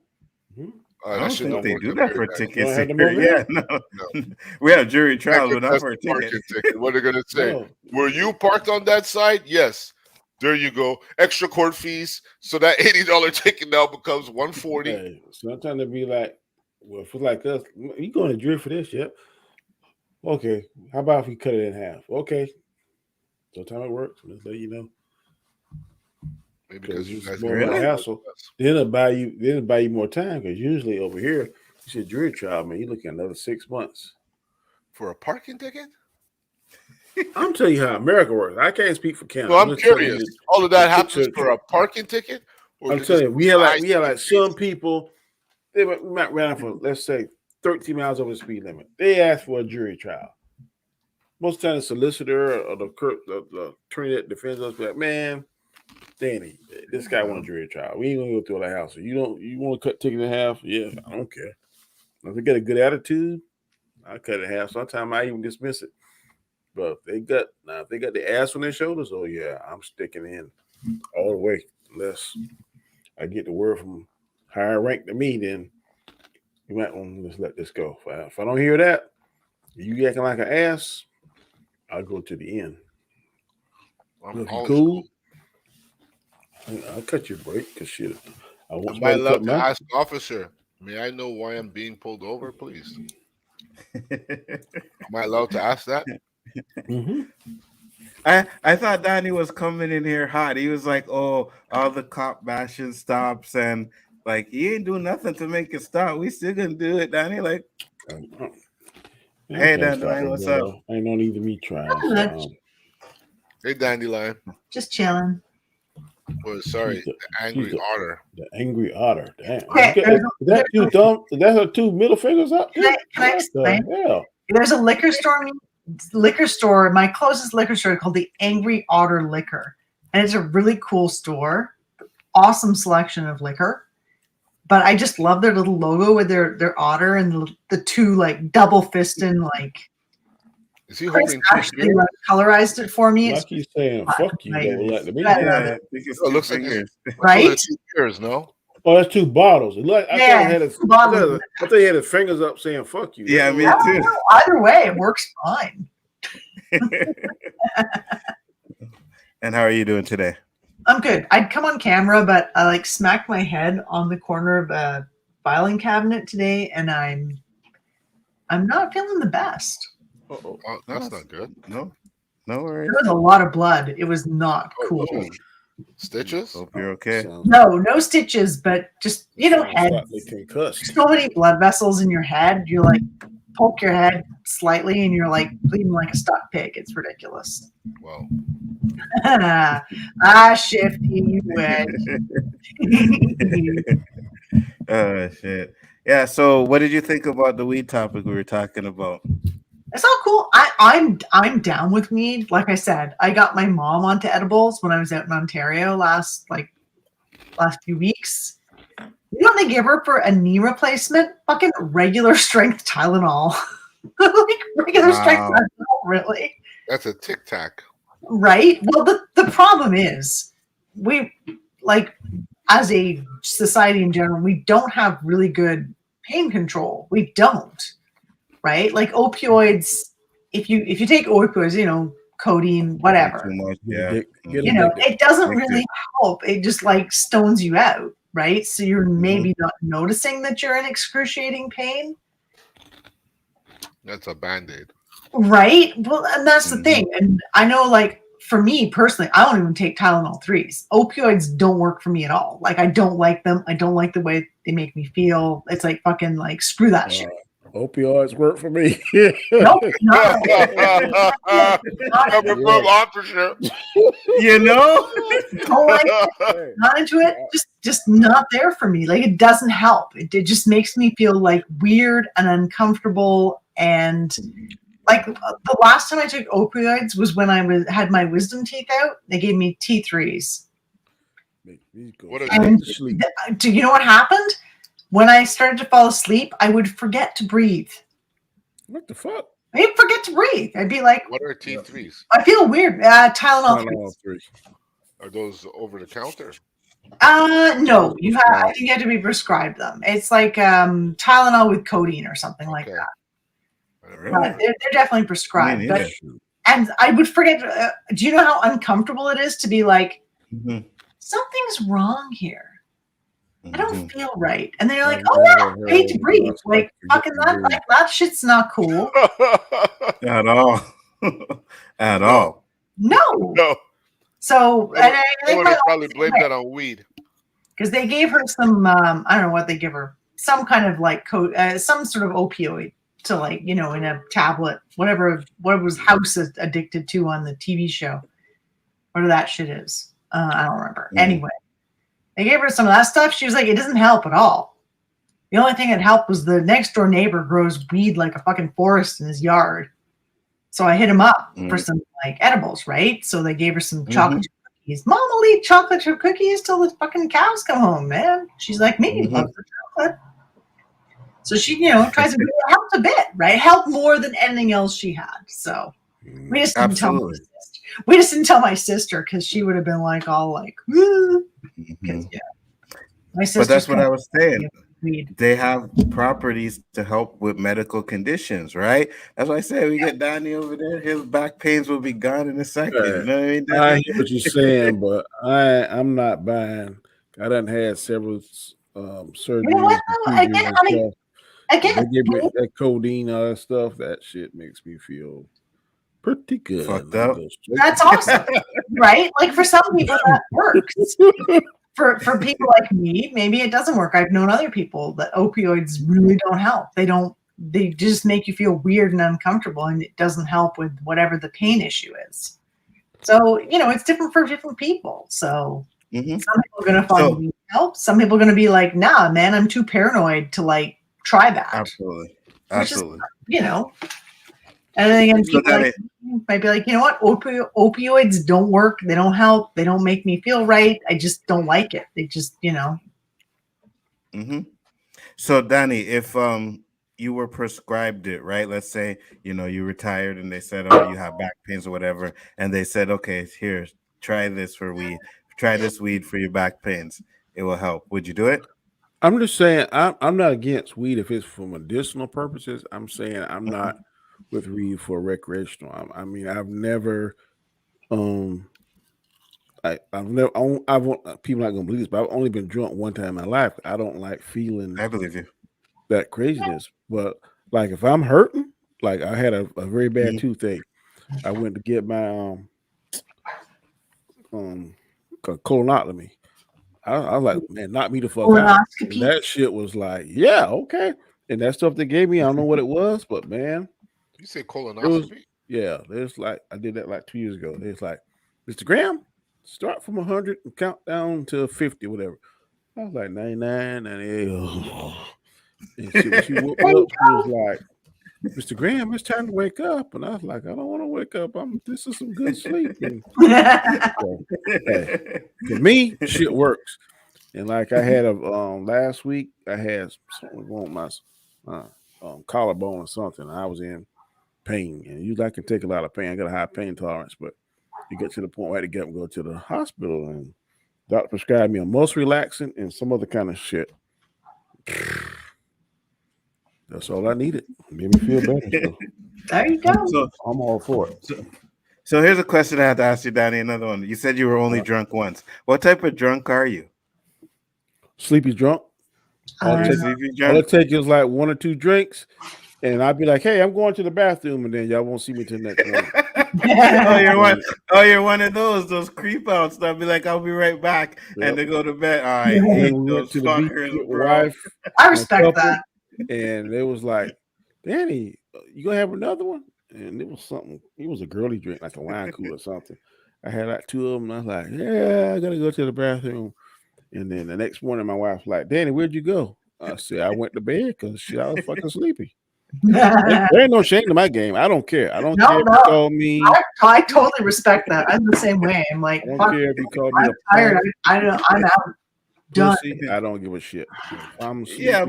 Mm-hmm. I don't think they do that for tickets. Yeah, no. We have jury trials, but not for a ticket. What are they going to say? Were you parked on that side? Yes. There you go. Extra court fees. So that $80 ticket now becomes $140. Okay. So I'm trying to be like, well, if it's like us, you going to jury for this, yep. Okay. How about if we cut it in half? Okay. Sometimes it works. Let's let you know. Maybe because you guys more of a hassle. Then it'll buy you more time, because usually over here, you see a jury trial, man, you're looking at another 6 months. For a parking ticket? I'm telling you how America works. I can't speak for Canada. No, I'm curious. All of that happens for a parking ticket? I'm telling you, we have like some people. We might run for, let's say, 13 miles over the speed limit. They ask for a jury trial. Most times, the solicitor or the attorney that defends us be like, man, Danny, this guy want a jury trial. We ain't gonna go through all the house. You want to cut ticket in half? Yeah, I don't care. If they got a good attitude, I cut it in half. Sometimes I even dismiss it. But if they got the ass on their shoulders, oh yeah, I'm sticking in all the way. Unless I get the word from higher rank than me, then you might want to just let this go. If I don't hear that, you acting like an ass, I'll go to the end. If you cool, I'll cut your break because shit. I want my love to ask the officer, may I know why I'm being pulled over, please? Am I allowed to ask that? Mm-hmm. I thought Danny was coming in here hot. He was like, "Oh, all the cop bashing stops, and like he ain't doing nothing to make it stop. We still gonna do it, Danny." Like, hey, Dandelion, what's up? Ain't no need to me trying. So, hey, Dandelion. Just chilling. Oh, sorry, the angry otter. The angry otter. Damn. Okay, Is that too dumb? Is that her two middle fingers up? Can I explain? There's a liquor store. My closest liquor store called the Angry Otter Liquor, and it's a really cool store. Awesome selection of liquor, but I just love their little logo with their otter and the two like double fisting like. Is he holding actually colorized it for me? Like he's saying, "Fuck you." Yeah, it looks like right. 2 years, no? Oh, that's 2 bottles. I thought he had his fingers up saying "fuck you." Yeah, me too. Either way, it works fine. And how are you doing today? I'm good. I'd come on camera, but I like smacked my head on the corner of a filing cabinet today, and I'm not feeling the best. Oh, that's not good. No worries. There was a lot of blood. It was not cool. Stitches? Hope you're okay. No stitches, but just head. So many blood vessels in your head. You like poke your head slightly, and you're like bleeding like a stuck pig. It's ridiculous. Wow. Shifty wedge. Oh shit. Yeah. So, what did you think about the weed topic we were talking about? It's all cool. I'm down with weed. Like I said, I got my mom onto edibles when I was out in Ontario last few weeks. You know what they give her for a knee replacement? Fucking regular strength Tylenol. Like regular strength Tylenol, really? That's a Tic Tac. Right? Well, the problem is we as a society in general, we don't have really good pain control. We don't. Right? Like opioids, if you take opioids, codeine, whatever. Too much, yeah. It doesn't really help. It just like stones you out, right? So you're maybe not noticing that you're in excruciating pain. That's a Band-Aid. Right? Well, and that's the thing. And I know, like, for me personally, I don't even take Tylenol 3s. Opioids don't work for me at all. Like, I don't like them. I don't like the way they make me feel. It's like fucking like screw that shit. Opioids work for me. Nope, not into it. Just not there for me. Like it doesn't help. It just makes me feel like weird and uncomfortable. And like the last time I took opioids was when I had my wisdom teeth out. They gave me T3s. And do you know what happened? When I started to fall asleep, I would forget to breathe. What the fuck? I'd forget to breathe. I'd be like, what are T3s? I feel weird. Tylenol 3s. Are those over the counter? No. I think you have to be prescribed them. It's like Tylenol with codeine or something like that. But they're definitely prescribed. And I would forget. Do you know how uncomfortable it is to be like, something's wrong here? I don't feel right. And then you're like, oh yeah, I hate to breathe. Like fucking that shit's not cool. At all. At all. No. So I would probably blame that on weed. Because they gave her some I don't know what they give her. Some kind of like some sort of opioid to like, in a tablet, whatever was House addicted to on the TV show. Whatever that shit is. I don't remember. Anyway. They gave her some of that stuff. She was like, it doesn't help at all. The only thing that helped was the next door neighbor grows weed like a fucking forest in his yard. So I hit him up for some like edibles, right? So they gave her some chocolate chip cookies. Mom will eat chocolate chip cookies till the fucking cows come home, man. She's like me, loves the chocolate. So she, tries to help a bit, right? Help more than anything else she had. So we just didn't tell my sister. We just didn't tell my sister because she would have been like all like, my sister. But that's what I was saying. They have properties to help with medical conditions, right? That's why I say we get Danny over there, his back pains will be gone in a second. You know what I mean? I hear what you're saying, but I'm not buying. I done had several surgeries. You know what, again, they give me that codeine, all that stuff. That shit makes me feel pretty good. Fucked up. That's awesome, right? Like for some people that works. For people like me, maybe it doesn't work. I've known other people that opioids really don't help. They just make you feel weird and uncomfortable, and it doesn't help with whatever the pain issue is. So, it's different for different people. So some people are going to find help. Some people are going to be like, nah, man, I'm too paranoid to like try that. Absolutely. And then people might be like, you know what? Opioids don't work. They don't help. They don't make me feel right. I just don't like it. They just, So, Danny, if you were prescribed it, right? Let's say, you retired and they said, oh, you have back pains or whatever. And they said, okay, here, try this for weed. Try this weed for your back pains. It will help. Would you do it? I'm just saying, I'm not against weed if it's for medicinal purposes. I'm saying I'm not with weed for recreational. I mean, I've never, people not gonna believe this, but I've only been drunk one time in my life. I don't like feeling. I believe you. That craziness, but like if I'm hurting, like I had a very bad toothache. I went to get my colonotomy. I was like, man, knock me the fuck out. And that shit was like, yeah, okay. And that stuff they gave me, I don't know what it was, but man. You say colonoscopy? There's like, I did that like 2 years ago. It's like, Mr. Graham, start from 100 and count down to 50, whatever. I was like 99, 98. And she woke me up, she was like, Mr. Graham, it's time to wake up. And I was like, I don't want to wake up. This is some good sleep. And so, hey, for me, shit works. And like I had last week, I had something wrong with my collarbone or something. I was in pain, and usually I can take a lot of pain. I got a high pain tolerance, but you get to the point where I had to get up and go to the hospital, and doctor prescribed me a most relaxant and some other kind of shit. That's all I needed. Made me feel better. So. There you go. So, I'm all for it. So here's a question I have to ask you, Danny. Another one. You said you were only drunk once. What type of drunk are you? Sleepy drunk. All it takes is like 1 or 2 drinks, and I'd be like, "Hey, I'm going to the bathroom," and then y'all won't see me till next morning. You're one of those creep outs that'll be like, I'll be right back, and they go to bed. All right, those fuckers, bro. I respect that. And it was like, Danny, you gonna have another one? And it was something. It was a girly drink, like a wine cooler or something. I had like 2 of them, and I was like, yeah, I gotta go to the bathroom. And then the next morning, my wife's like, Danny, where'd you go? I said, I went to bed because I was fucking sleepy. There ain't no shame to my game. I don't care. I don't care if you call me. I totally respect that. I'm the same way. I'm like, I don't care if you call me. I'm tired. I'm out. Done. I don't give a shit. I'm sleepy. Yeah,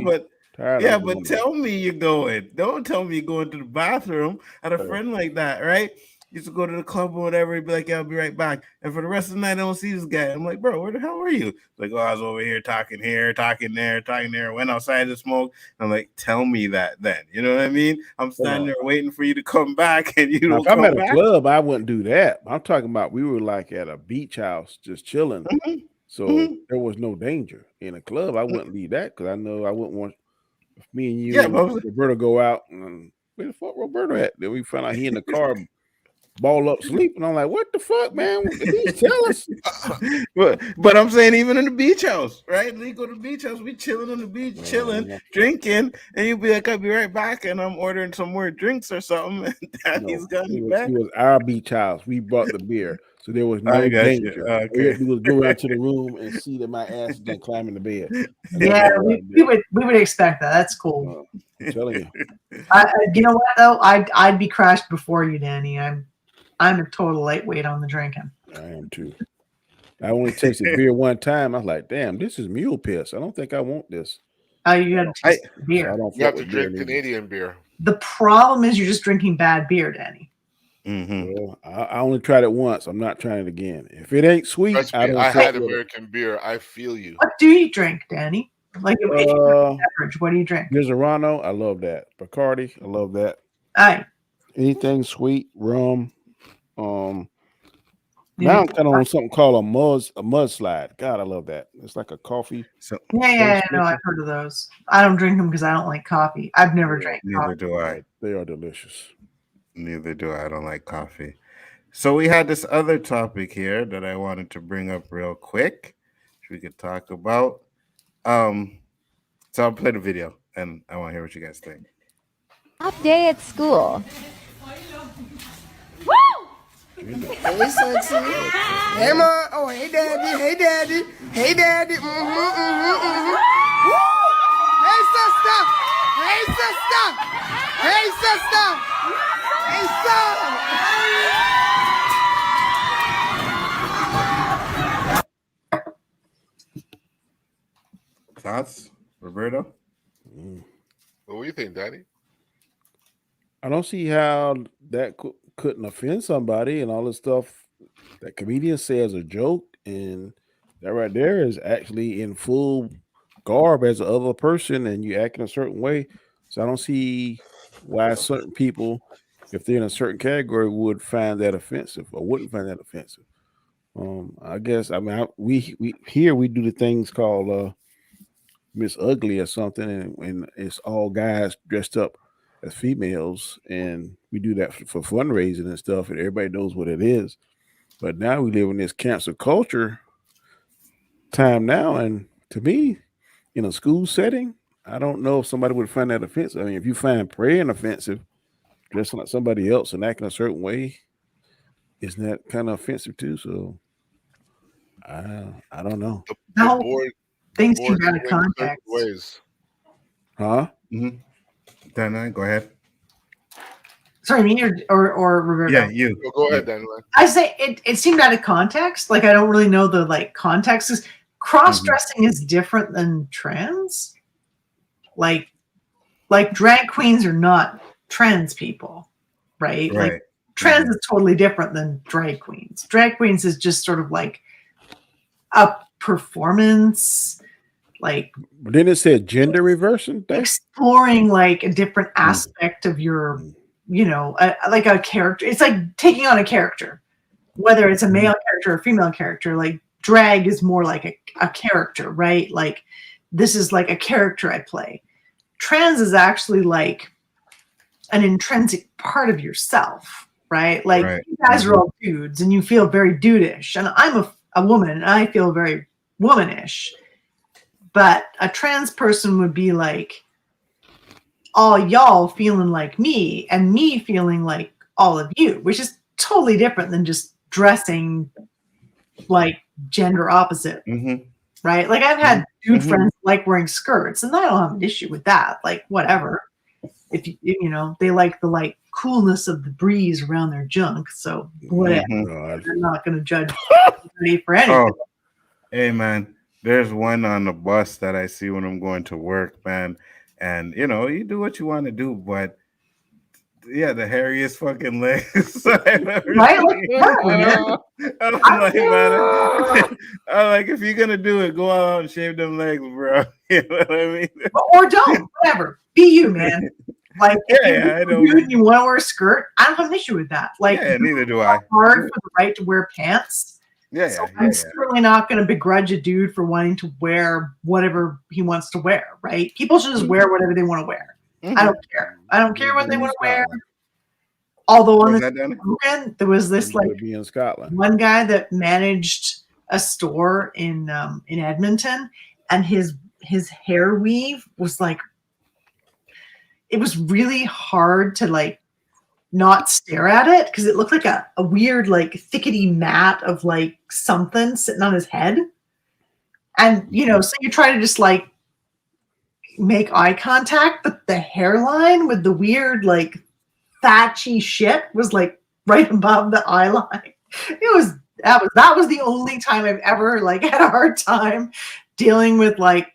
but tell me you're going. Don't tell me you're going to the bathroom. I had a friend like that, right? Used to go to the club or whatever. He'd be like, yeah, I'll be right back. And for the rest of the night, I don't see this guy. I'm like, bro, where the hell were you? Like, oh, I was over here, talking there, talking there. Went outside to smoke. I'm like, tell me that then. You know what I mean? I'm standing there waiting for you to come back, and you don't come back. If I'm at a club, I wouldn't do that. I'm talking about we were like at a beach house just chilling. So there was no danger. In a club, I wouldn't leave that because I know I wouldn't want me and you and Roberto go out, and where the fuck Roberto at? Then we found out he in the car ball up sleeping. I'm like, what the fuck, man? Did he tell us? but I'm saying even in the beach house, right? We go to the beach house, we chilling on the beach, drinking, and you'll be like, I'll be right back, and I'm ordering some more drinks or something, and Daddy's got me back. It was our beach house. We brought the beer. So there was no I got danger. you. All you had to do was go out to the room and see that my ass didn't climb in the bed. Yeah, we would expect that. That's cool. I'm telling you. You know what though? I'd be crashed before you, Danny. I'm a total lightweight on the drinking. I am too. I only tasted beer one time. I was like, damn, this is mule piss. I don't think I want this. Oh, you got to taste beer. So I don't You have to drink Canadian beer. The problem is you're just drinking bad beer, Danny. Mm-hmm. Well, I only tried it once. I'm not trying it again. If it ain't sweet, I had American beer. I feel you. What do you drink, Danny? Like if you drink beverage, what do you drink? Gizarano, I love that. Bacardi, I love that. Aye. Anything sweet, rum. Now I'm kind of on something called a mudslide. God, I love that. It's like a coffee. So Yeah, no, I've heard of those. I don't drink them because I don't like coffee. I've never drank coffee. Neither do I. They are delicious. Neither do I. I don't like coffee. So we had this other topic here that I wanted to bring up real quick, which we could talk about. So I'll play the video, and I want to hear what you guys think. Off day at school. Woo! Hey, sexy. Hey, mom. Oh, hey, daddy. Hey, daddy. Hey, daddy. Woo! Hey, sister. Hey, sister. Hey, sister. Hey, son. Thoughts, Roberto? What do you think, Daddy? I don't see how that couldn't offend somebody, and all the stuff that comedians say as a joke, and that right there is actually in full garb as the other person, and you act in a certain way. So I don't see why certain people, if they're in a certain category, would find that offensive or wouldn't find that offensive. I guess we here we do the things called Miss Ugly or something, and it's all guys dressed up as females, and we do that for fundraising and stuff, and everybody knows what it is. But now we live in this cancel culture time now, and to me, in a school setting, I don't know if somebody would find that offensive. I mean, if you find praying offensive, dressing like somebody else and acting a certain way, isn't that kind of offensive too? So I don't know. No, things came out of context. Ways. Huh? Mm-hmm. Dana, go ahead. Sorry, me or Roberto? Yeah, you. Go ahead, Dana. I say it seemed out of context. Like I don't really know the context. Cross-dressing is different than trans. Like drag queens are not trans people, right? Like trans is totally different than drag queens. Drag queens is just sort of like a performance, like. But then it said gender reversing, exploring like a different aspect of your, like a character. It's like taking on a character, whether it's a male character or female character. Like drag is more like a character, right? Like this is like a character I play. Trans is actually like an intrinsic part of yourself, right? Like you guys are all dudes and you feel very dudeish, and I'm a woman and I feel very womanish. But a trans person would be like all y'all feeling like me and me feeling like all of you, which is totally different than just dressing like gender opposite, right? Like I've had dude friends like wearing skirts, and I don't have an issue with that. Like whatever, if they like the coolness of the breeze around their junk, so whatever. I'm not going to judge anybody for anything. Oh, hey man, there's one on the bus that I see when I'm going to work, man, and you do what you want to do, but yeah, the hairiest fucking legs I've ever seen. I'm like, man, I'm like, if you're gonna do it, go out and shave them legs, bro. You know what I mean? Or don't, whatever. Be you, man. Like, if you want to wear a skirt, I don't have an issue with that. Like, neither do I. Hard for the right to wear pants. I'm certainly not going to begrudge a dude for wanting to wear whatever he wants to wear. Right? People should just wear whatever they want to wear. I don't care. I don't care what they want to wear. Although on the weekend, there was this in Scotland. One guy that managed a store in Edmonton, and his hair weave was like, it was really hard to not stare at it because it looked like a weird, like, thickety mat of like something sitting on his head. And so you try to just like make eye contact, but the hairline with the weird, like, thatchy shit was like right above the eye line. That was the only time I've ever like had a hard time dealing with like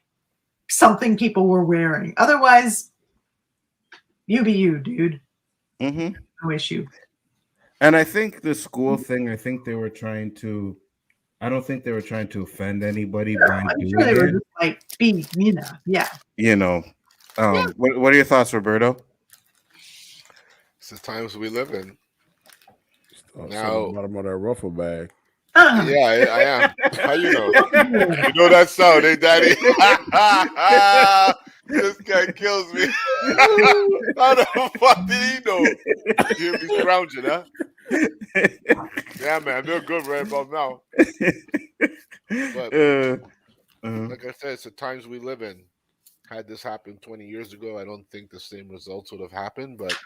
something people were wearing. Otherwise, you be you, dude. Mm-hmm. No issue. And I think the school thing, I think they were trying to, I don't think they were trying to offend anybody by doing sure they were it. just like, be, yeah. What are your thoughts, Roberto? It's the times we live in. Now, bottom of that ruffle bag. Yeah, I am. How you know? You know that sound, eh, Daddy? This guy kills me. How the fuck did he know? You hear me scrounging, huh? Yeah, man, they're good right about now. But like I said, it's the times we live in. Had this happened 20 years ago, I don't think the same results would have happened, but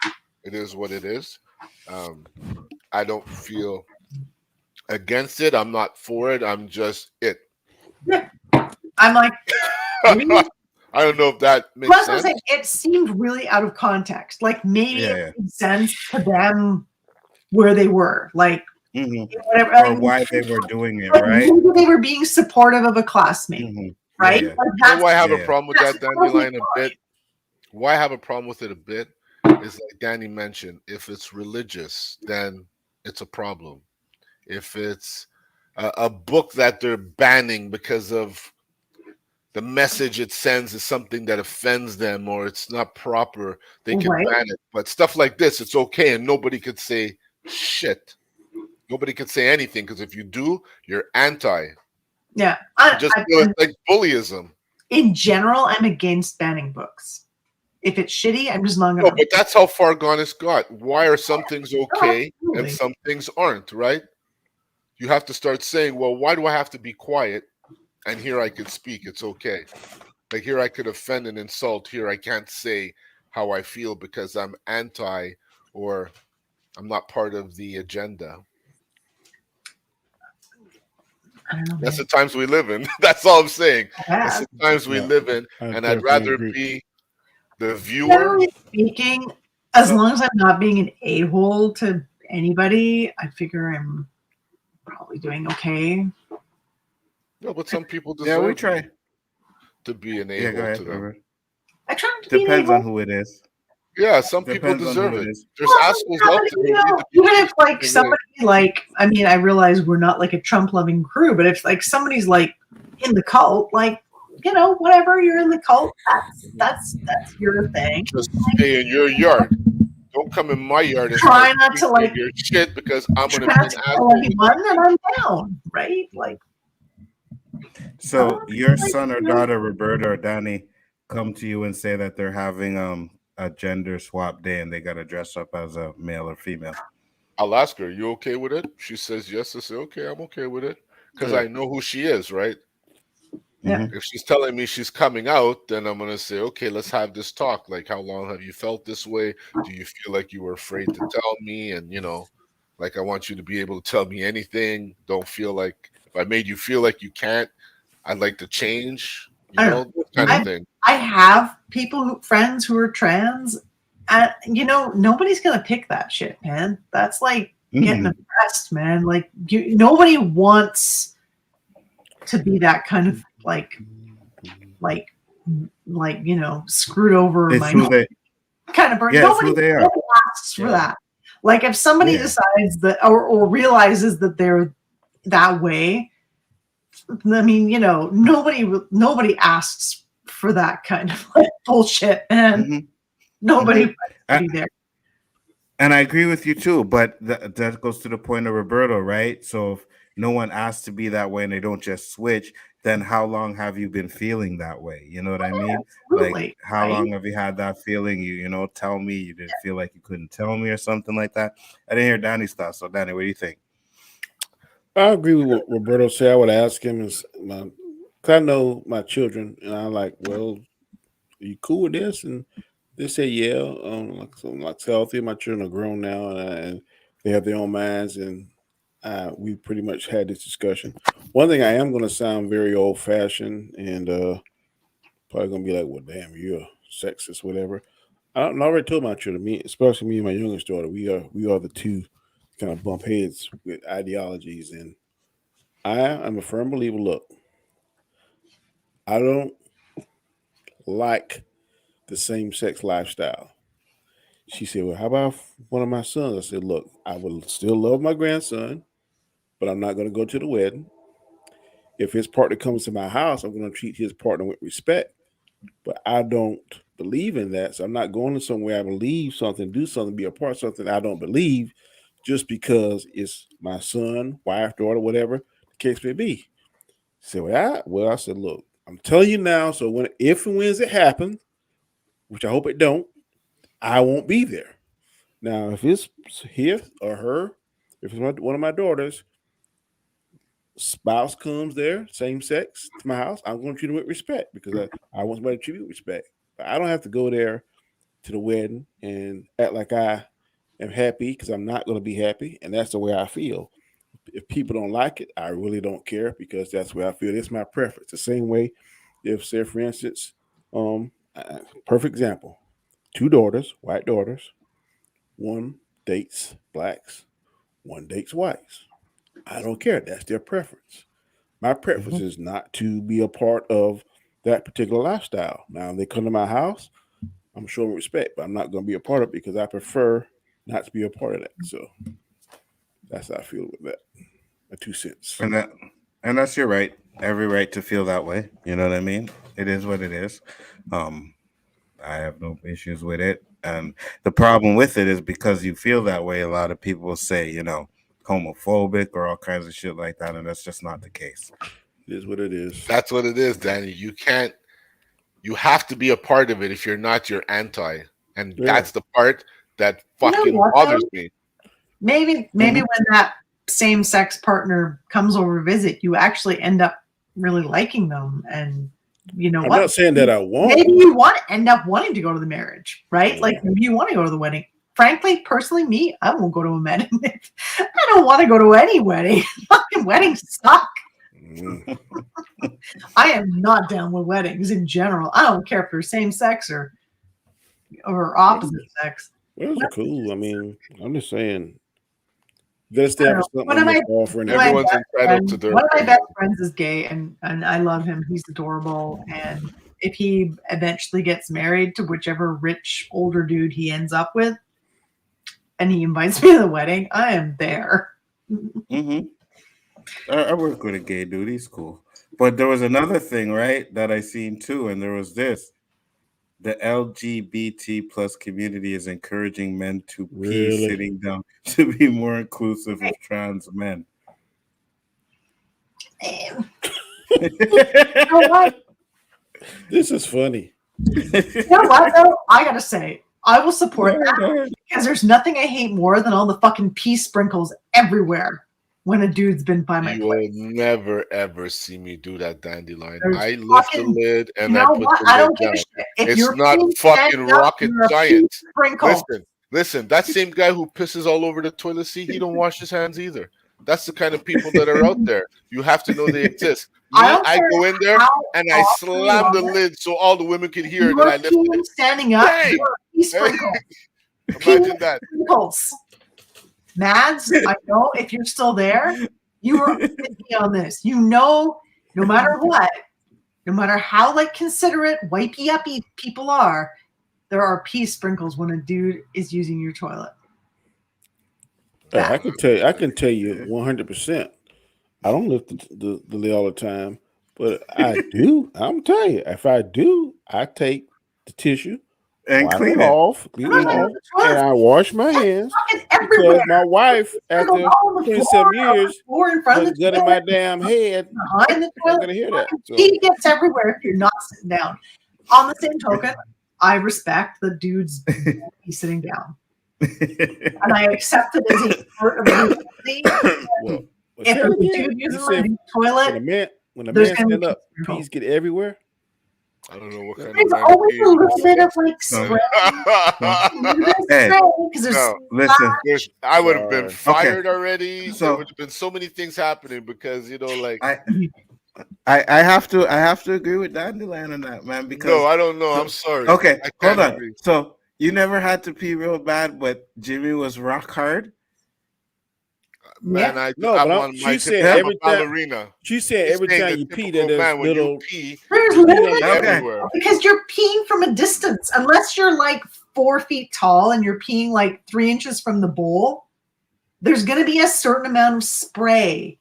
it is what it is. I don't feel against it. I'm not for it. I'm just it. Yeah. I'm like, I don't know if that makes sense. Saying, it seemed really out of context. Like maybe it made sense to them where they were. Like whatever, or why they were doing it, right? Maybe they were being supportive of a classmate, right? Yeah. Like why I have a problem with that, Dandelion, a bit? Why I have a problem with it a bit is like Danny mentioned, if it's religious, then it's a problem. If it's a book that they're banning because of the message it sends is something that offends them or it's not proper, they can ban it. But stuff like this, it's okay, and nobody could say shit. Nobody could say anything, because if you do, you're anti. Yeah. Just feel like bullyism. In general, I'm against banning books. If it's shitty, I'm just not going to. No, but that's how far gone it's got. Why are some things okay and some things aren't, right? You have to start saying, well, why do I have to be quiet? And here I could speak. It's okay. Like here I could offend and insult. Here I can't say how I feel because I'm anti or I'm not part of the agenda. I don't know, that's the times we live in. That's all I'm saying. Yeah. That's the times we live in. And I'd rather be the viewer. Generally speaking, as long as I'm not being an a-hole to anybody, I figure I'm probably doing okay. No, but some people deserve we try to be an a-hole to them. I try to be Depends on who it is. Yeah, some people deserve it. There's assholes out there. Even if like somebody like, I mean, I realize we're not like a Trump loving crew, but if like somebody's like in the cult, like, you know, whatever, you're in the cult, that's your thing. Just stay in your yard. Don't come in my yard and try not to like your shit because I'm gonna be an asshole. Anyone and I'm down, right? Like, so your son or daughter, Roberta or Danny, come to you and say that they're having a gender swap day and they got to dress up as a male or female. I'll ask her, you okay with it? She says yes. I say, okay, I'm okay with it. Because I know who she is, right? Yeah. If she's telling me she's coming out, then I'm going to say, okay, let's have this talk. Like, how long have you felt this way? Do you feel like you were afraid to tell me? And, you know, like, I want you to be able to tell me anything. Don't feel like, if I made you feel like you can't, I'd like to change. You know, that kind of thing. I have friends who are trans, and you know, nobody's gonna pick that shit, man. That's like getting oppressed, man. Like nobody wants to be that kind of like you know, screwed over kind of person. Yeah, nobody asks for that. Like if somebody decides that or realizes that they're that way, I mean, you know, nobody asks for that kind of like bullshit, and nobody would be there. And I agree with you too, but that goes to the point of Roberto, right? So if no one asks to be that way and they don't just switch, then how long have you been feeling that way? You know what I mean? Like how long have you had that feeling? You know, tell me you didn't feel like you couldn't tell me or something like that. I didn't hear Danny's thoughts. So Danny, what do you think? I agree with what Roberto said. I would ask him, cause I know my children, and I'm like, well, are you cool with this? And They say yeah. Like healthy. My children are grown now, and they have their own minds, and we pretty much had this discussion. One thing I am going to sound very old fashioned, and probably going to be like, "Well, damn, you're a sexist, whatever." I already told my children, especially me and my youngest daughter, we are the two kind of bump heads with ideologies, and I am a firm believer. Look, I don't like the same sex lifestyle. She said, "Well, how about one of my sons?" I said, "Look, I will still love my grandson, but I'm not going to go to the wedding. If his partner comes to my house, I'm going to treat his partner with respect. But I don't believe in that, so I'm not going to somewhere I believe something, do something, be a part of something I don't believe, just because it's my son, wife, daughter, whatever the case may be." She said, "Well, I said, look, I'm telling you now. So if and when it happens, which I hope it don't, I won't be there. Now, if it's him or her, if it's one of my daughters, spouse comes there, same sex, to my house, I'm going to treat them with respect because I want somebody to treat me with respect. But I don't have to go there to the wedding and act like I am happy because I'm not going to be happy, and that's the way I feel. If people don't like it, I really don't care because that's where I feel. It's my preference. The same way, if say for instance, perfect example, 2 daughters, white daughters, one dates blacks, one dates whites. I don't care. That's their preference. My preference is not to be a part of that particular lifestyle. Now, if they come to my house, I'm showing respect, but I'm not going to be a part of it because I prefer not to be a part of that. So that's how I feel with that. My 2 cents. And that's your right. Every right to feel that way. You know what I mean? It is what it is. I have no issues with it. And the problem with it is because you feel that way, a lot of people will say, homophobic or all kinds of shit like that. And that's just not the case. It is what it is. That's what it is, Danny. You have to be a part of it. If you're not, you're anti. And that's the part that fucking bothers me. Maybe when that same sex partner comes over to visit, you actually end up really liking them. And you know I'm not saying that I won't. Maybe you end up wanting to go to the marriage, right? Like maybe you want to go to the wedding. Frankly, personally, me, I won't go to a wedding. I don't want to go to any wedding. Fucking weddings suck. I am not down with weddings in general. I don't care if they're same sex or opposite sex. Weddings are cool. I mean, I'm just saying. Everyone's entitled to their. One of my best friends is gay, and I love him. He's adorable, and if he eventually gets married to whichever rich older dude he ends up with, and he invites me to the wedding, I am there. I work with a gay dude. He's cool. But there was another thing, right, that I seen too, and there was this. The LGBT plus community is encouraging men to pee sitting down to be more inclusive of trans men. You know what? This is funny. You know what, though? I gotta say, I will support that because there's nothing I hate more than all the fucking pee sprinkles everywhere when a dude's been by my place. You will never ever see me do that, Dandelion. I lift the lid and I put the lid down. It's not fucking rocket science. Listen, that same guy who pisses all over the toilet seat, he don't wash his hands either. That's the kind of people that are out there. You have to know they exist. I go in there and I slam the lid so all the women can hear that I lift it. Standing up, imagine that. Mads, I know if you're still there, you are with me on this. You know, no matter what, no matter how considerate, wipey uppy people are, there are pee sprinkles when a dude is using your toilet. I can tell you 100%. I don't lift the lid all the time, but I do. I'm telling you, if I do, I take the tissue and clean it off, and I wash my hands because my wife, after 27 years, was gutting my damn head. Behind the toilet, I'm gonna hear that. He gets everywhere if you're not sitting down. On the same token, I respect the dude's sitting down, and I accept it as a part of the if a dude uses the toilet, when a man stand up, peas get everywhere. I don't know what kind There's of always a little bit of like spray. Hey, because there's no, listen. I would have been fired Okay. already. So- there would have been so many things happening because like I have to agree with Dandelion on that, man. Because no, I don't know. I'm sorry. Okay, I hold can't on. agree. So you never had to pee real bad, but Jimmy was rock hard. Man, No, I'm but on my she said I'm every a ballerina. She said every saying time the you pee, typical that there's man, when little. you pee, There's you literally pee everywhere. because you're peeing from a distance. Unless you're like 4 feet tall and you're peeing like 3 inches from the bowl, there's going to be a certain amount of spray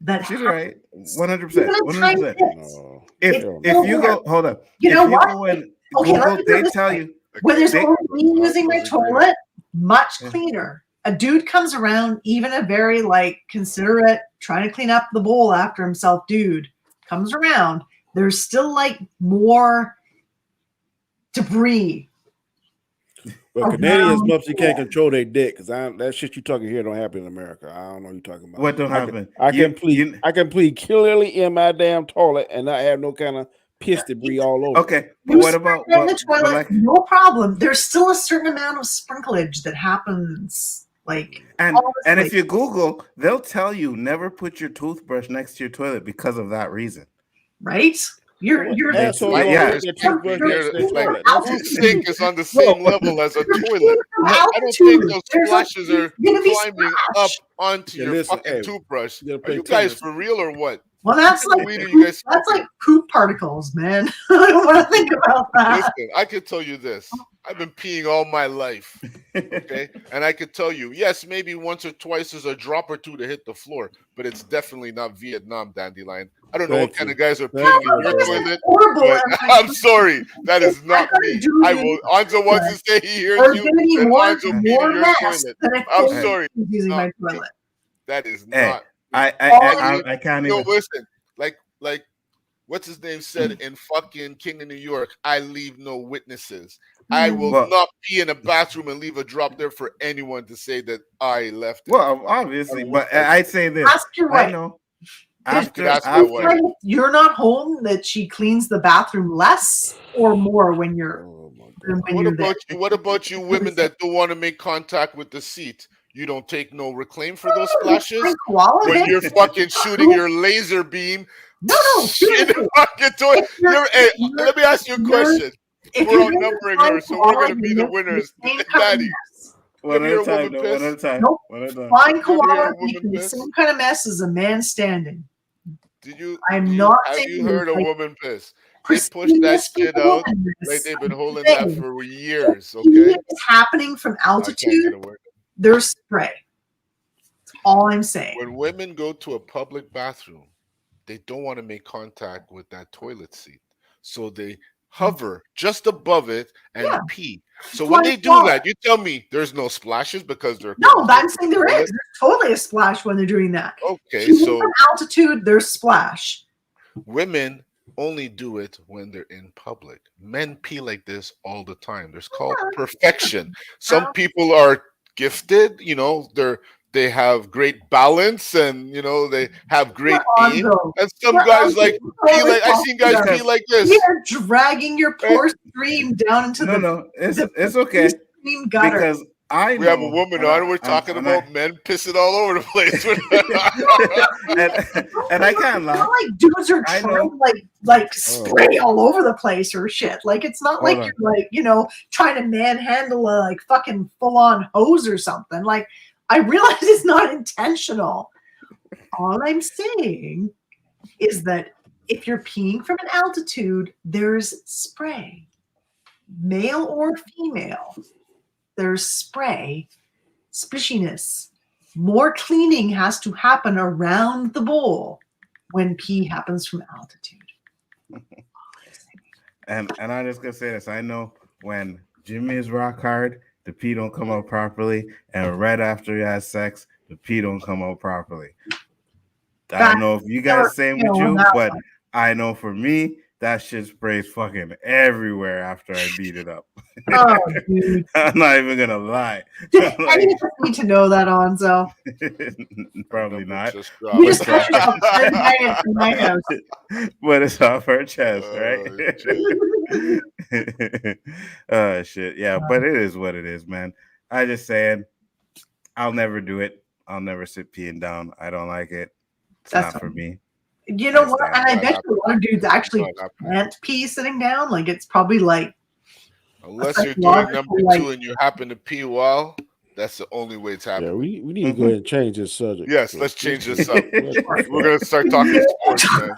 that. She's right, 100%. Even a 100%. No. If you go, hold on. You know what? Go in Okay, let Google, me put it they this tell way. you When there's they- only me using my disagree. toilet, much cleaner. A dude comes around, even a very like considerate, trying to clean up the bowl after himself dude comes around. There's still like more debris. Well, Canadians mostly can't control their dick because that shit you talking here don't happen in America. I don't know what you're talking about. What don't happen? I can pee clearly in my damn toilet and not have no kind of piss debris all over. Okay, but what about in the toilet? like, no problem. There's still a certain amount of sprinklage that happens. Like and if you Google, they'll tell you never put your toothbrush next to your toilet because of that reason. Right? You're asshole. Like, yeah. Food sink is on the same level as a toilet. I don't think those splashes are climbing up onto your fucking toothbrush. Are you guys for real or what? Well, that's like poop particles, man. I don't want to think about that. Listen, I can tell you this. I've been peeing all my life, okay? And I could tell you, yes, maybe once or twice there's a drop or two to hit the floor, but it's definitely not Vietnam, Dandelion. I don't know what kind of guys are peeing in your toilet, but I'm sorry, that is not me. I will. Anzo wants to say he hears you, and Anzo peeing in your toilet. I'm sorry. Using my toilet. That is not. I can't even. Listen, like what's his name said in fucking King of New York, I leave no witnesses. I will not pee in a bathroom and leave a drop there for anyone to say that I left it. Well, obviously, but I'd say this. Ask your wife. I know. You're not home that she cleans the bathroom less or more when you're. What about you women that don't want to make contact with the seat? You don't take no reclaim for those splashes when you're fucking shooting your laser beam. No. In the fucking toilet. Hey, let me ask you a question. We're outnumbering her, so we're gonna be the winners. Daddy. One at a time. Nope. Flying koala making the same kind of mess as a man standing. Did you? I'm not. Have you heard a woman piss? They push that shit out like they've been holding that for years. Okay. It's happening from altitude. There's spray. That's all I'm saying. When women go to a public bathroom, they don't want to make contact with that toilet seat, so they hover just above it and pee. So when they do that, you tell me there's no splashes because they're I'm saying there is. There's totally a splash when they're doing that. Okay, so from altitude, there's splash. Women only do it when they're in public. Men pee like this all the time. There's called perfection. Some people are gifted, they have great balance and they have great aim. And some guys pee like I seen guys pee like this. You're dragging your poor stream down into it's okay gutter. because we have a woman on. We're talking about men pissing all over the place, and I can't lie. It's not like dudes are trying like spray all over the place or shit. Like it's not like you're trying to manhandle a like fucking full on hose or something. Like I realize it's not intentional. All I'm saying is that if you're peeing from an altitude, there's spray, male or female. There's spray, spishiness. More cleaning has to happen around the bowl when pee happens from altitude. And I'm just gonna say this. I know when Jimmy is rock hard, the pee don't come out properly, and right after he has sex, the pee don't come out properly. I don't know if you guys same with you, but I know for me, that shit sprays fucking everywhere after I beat it up. Oh, dude. I'm not even gonna lie. Do any of us need to know that, Nzo? Probably not. We just got yourself invited to my house. But it's off her chest, right? Oh shit. Yeah, but it is what it is, man. I just saying, I'll never do it. I'll never sit peeing down. I don't like it. It's not for me. You know what? And I bet you a lot of dudes actually can't pee sitting down. Like it's probably like unless you're doing number 2 and you happen to pee while, that's the only way it's happening. Yeah, we need to go ahead and change this subject. Yes, let's change this up. We're gonna start talking sports, man.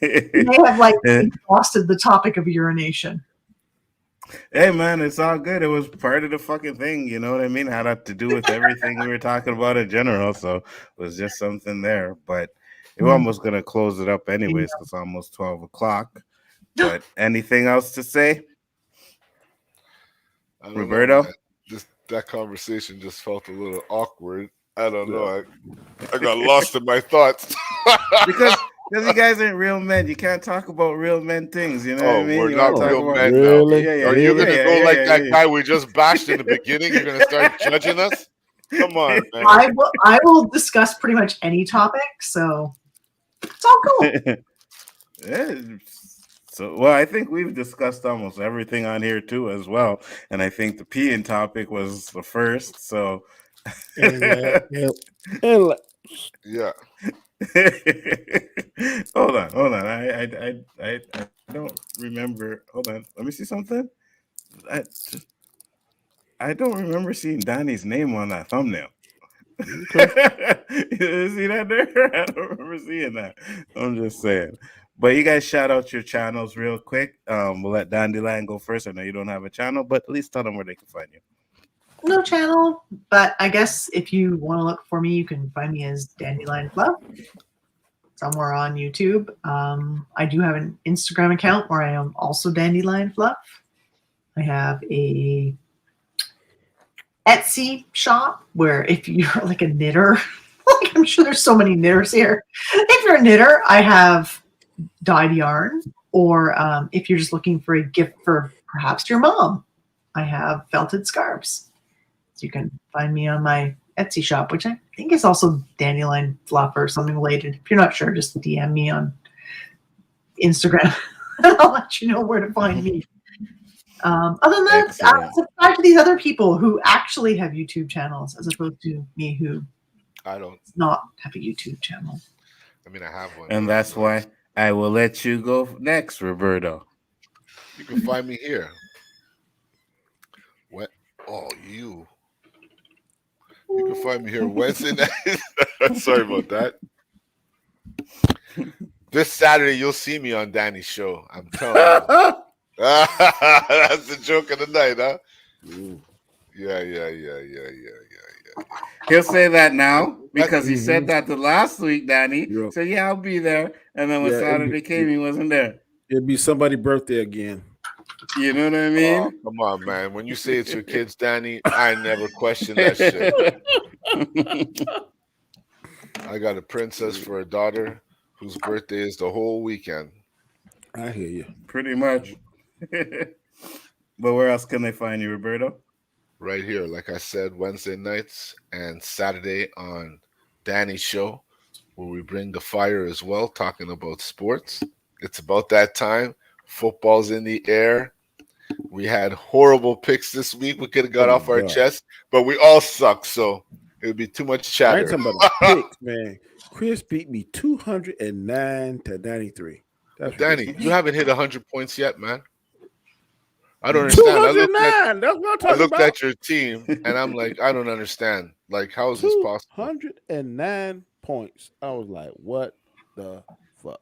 You may have like exhausted the topic of urination. Hey man, it's all good. It was part of the fucking thing, you know what I mean? Had to do with everything we were talking about in general, so it was just something there. But we're almost gonna close it up anyways, because it's almost 12 o'clock. But anything else to say, Roberto? That conversation just felt a little awkward. I don't know. I got lost in my thoughts because you guys ain't real men. You can't talk about real men things. You know what I mean? We're not real men. Really? Are you gonna go like that guy we just bashed in the beginning? You're gonna start judging us? Come on, man. I will discuss pretty much any topic, so it's all cool. Yeah. So, well, I think we've discussed almost everything on here too, as well. And I think the peeing topic was the first. So, yeah. Hold on. I don't remember. Hold on. Let me see something. I don't remember seeing Donnie's name on that thumbnail. You see that there? I don't remember seeing that. I'm just saying. But you guys shout out your channels real quick. We'll let Dandelion go first. I know you don't have a channel, but at least tell them where they can find you. No channel, but I guess if you want to look for me, you can find me as Dandelion Fluff somewhere on YouTube. I do have an Instagram account where I am also Dandelion Fluff. I have a Etsy shop where if you're like a knitter, like I'm sure there's so many knitters here. If you're a knitter, I have dyed yarn, or if you're just looking for a gift for perhaps your mom, I have felted scarves. So you can find me on my Etsy shop, which I think is also Dandelion Fluff or something related. If you're not sure, just DM me on Instagram and I'll let you know where to find me. Other than that, subscribe to these other people who actually have YouTube channels as opposed to me who I don't not have a YouTube channel. I mean, I have one. And that's why I will let you go next, Roberto. You can find me here. What? Oh, you can find me here Wednesday night. Sorry about that. This Saturday, you'll see me on Danny's show. I'm telling you. That's the joke of the night, huh? Yeah. He'll say that now because he said that the last week, Danny. Said, yeah, I'll be there. And then when Saturday came, he wasn't there. It'd be somebody's birthday again. You know what I mean? Oh, come on, man. When you say it's your kids, Danny, I never question that shit. I got a princess for a daughter whose birthday is the whole weekend. I hear you. Pretty much. But where else can they find you, Roberto? Right here, like I said, Wednesday nights and Saturday on Danny's show, where we bring the fire as well, talking about sports. It's about that time. Football's in the air. We had horrible picks this week. We could have got off our chest, but we all suck, so it would be too much chatter. I ain't talking about the picks, man. Chris beat me 209 to 93. That's Danny, ridiculous. You haven't hit 100 points yet, man. I don't understand. I looked at your team, and I'm like, I don't understand. Like, how is this possible? 109 points. I was like, what the fuck?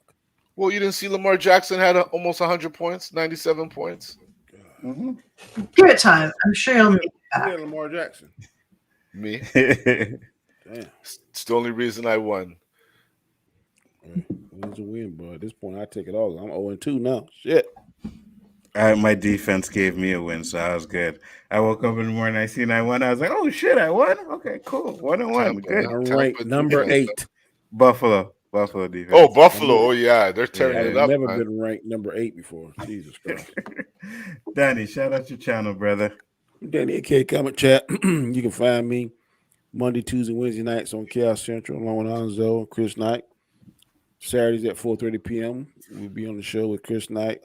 Well, you didn't see Lamar Jackson had almost 100 points, 97 points. Mm-hmm. Give it time. I'm sure he'll make it back. Lamar Jackson. Me? Damn. It's the only reason I won. Win's a win, bro. At this point, I take it all. I'm 0-2 now. Shit. My defense gave me a win, so I was good. I woke up in the morning, I seen I won. I was like, oh shit, I won? Okay, cool. 1-1. Good. I'm ranked number 8. Buffalo. Buffalo defense. Oh, Buffalo. Oh, yeah. They're tearing it I've up, never man. been ranked number 8 before. Jesus Christ. Danny, shout out your channel, brother. Danny AK Comment Chat. You can find me Monday, Tuesday, Wednesday nights on Chaos Central, along with Nzo and Chris Knight. Saturdays at 4:30 p.m. We'll be on the show with Chris Knight,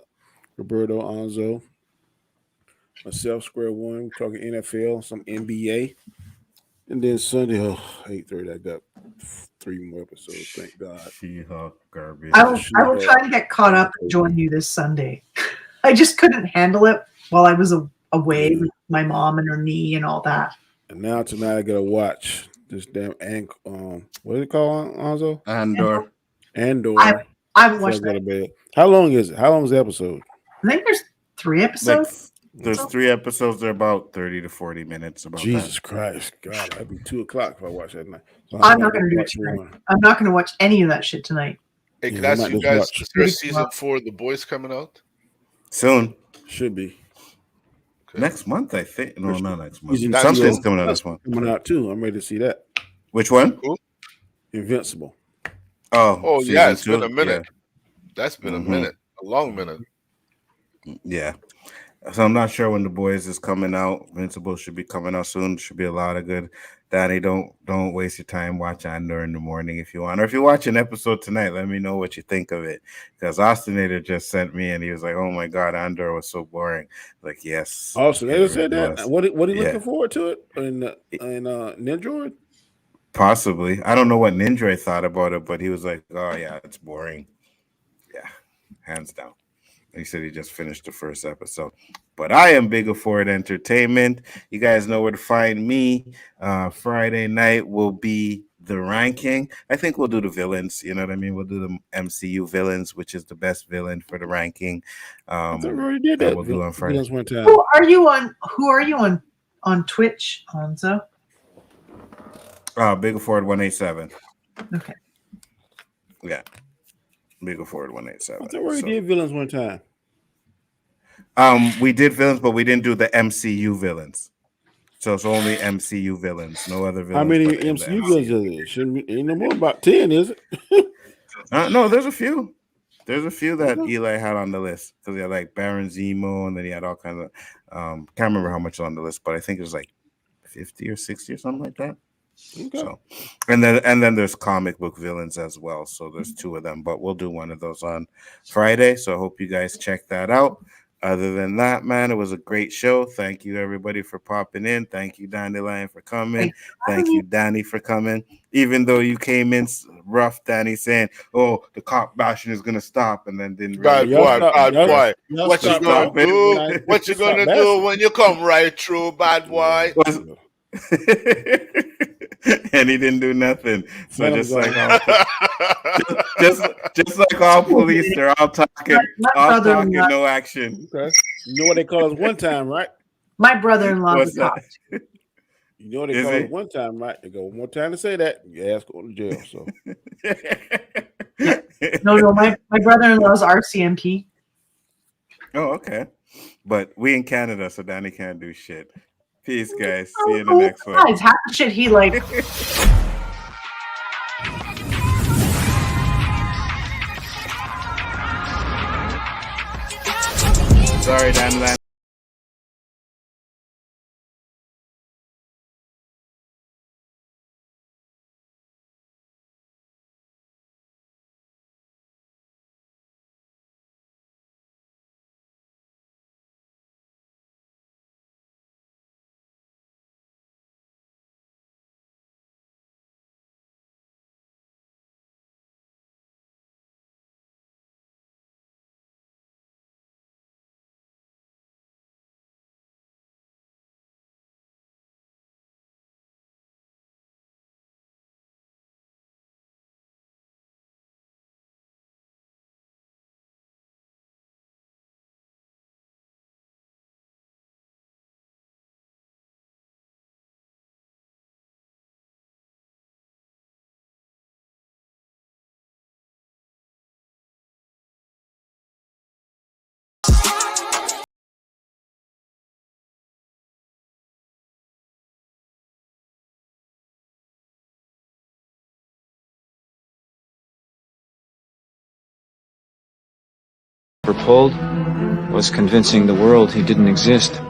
Roberto Anzo, myself, Square One, talking NFL, some NBA. And then Sunday, 8:30, I got 3 more episodes. Thank God. She-Hulk garbage. I will try to get caught up and join you this Sunday. I just couldn't handle it while I was away with my mom and her knee and all that. And now tonight I gotta watch this damn what is it called, Anzo? Andor. I haven't watched that. How long is it? How long is the episode? I think there's 3 episodes. There's 3 episodes. They're about 30 to 40 minutes. About Jesus Christ, God, that'd be 2:00 if I watch that night. So I'm not going to do it tonight. I'm not going to watch any of that shit tonight. Hey, can I ask you guys, is there season 4 of The Boys coming out? Soon. Should be. Okay. Next month, I think. No, not next month. Something's coming out this month. Coming out too. I'm ready to see that. Which one? Cool. Invincible. Oh yeah, it's been a minute. Yeah. That's been a minute. A long minute. Yeah. So I'm not sure when The Boys is coming out. Invincible should be coming out soon. Should be a lot of good. Danny, don't waste your time. Watch Andor in the morning if you want. Or if you watch an episode tonight, let me know what you think of it. Because Austinator just sent me and he was like, "Oh my God, Andor was so boring." Like, yes. Austinator said that. What are you looking forward to it in Nindroid? Possibly. I don't know what Nindroid thought about it, but he was like, "Oh yeah, it's boring." Yeah, hands down. He said he just finished the first episode. But I am Bigger Ford Entertainment. You guys know where to find me. Friday night will be the ranking. I think we'll do the villains. You know what I mean? We'll do the MCU villains, which is the best villain for the ranking. I thought we already did that. We'll do on Friday. One time. Who are you on Twitch, Anzo? Bigger Ford 187. Okay. Yeah. Bigger Ford 187. I thought we already did villains one time. We did villains, but we didn't do the MCU villains. So it's only MCU villains, no other villains. How many MCU villains are there? Shouldn't be ain't no more about 10, is it? No, there's a few. There's a few that Eli had on the list because he had like Baron Zemo, and then he had all kinds of. Can't remember how much on the list, but I think it was like 50 or 60 or something like that. Okay. So, and then there's comic book villains as well. So there's 2 of them, but we'll do one of those on Friday. So I hope you guys check that out. Other than that, man, it was a great show. Thank you, everybody, for popping in. Thank you, Dandelion, for coming. Thank you, Danny, for coming. Even though you came in rough, Danny, saying, "Oh, the cop bashing is gonna stop," and then didn't. Bad boy. What you gonna do? What you gonna do when you come right through, bad boy? And he didn't do nothing. So just like all police, they're all talking, no action. Okay. You know what they call us one time, right? My brother-in-law is cop. You know what they call us one time, right? They go one more time to say that, your ass go to jail. So no, my brother-in-law is RCMP. Oh, okay. But we in Canada, so Danny can't do shit. Peace, guys. See you in the next one. Guys, half the shit he like. Sorry, Dan. pulled was convincing the world he didn't exist.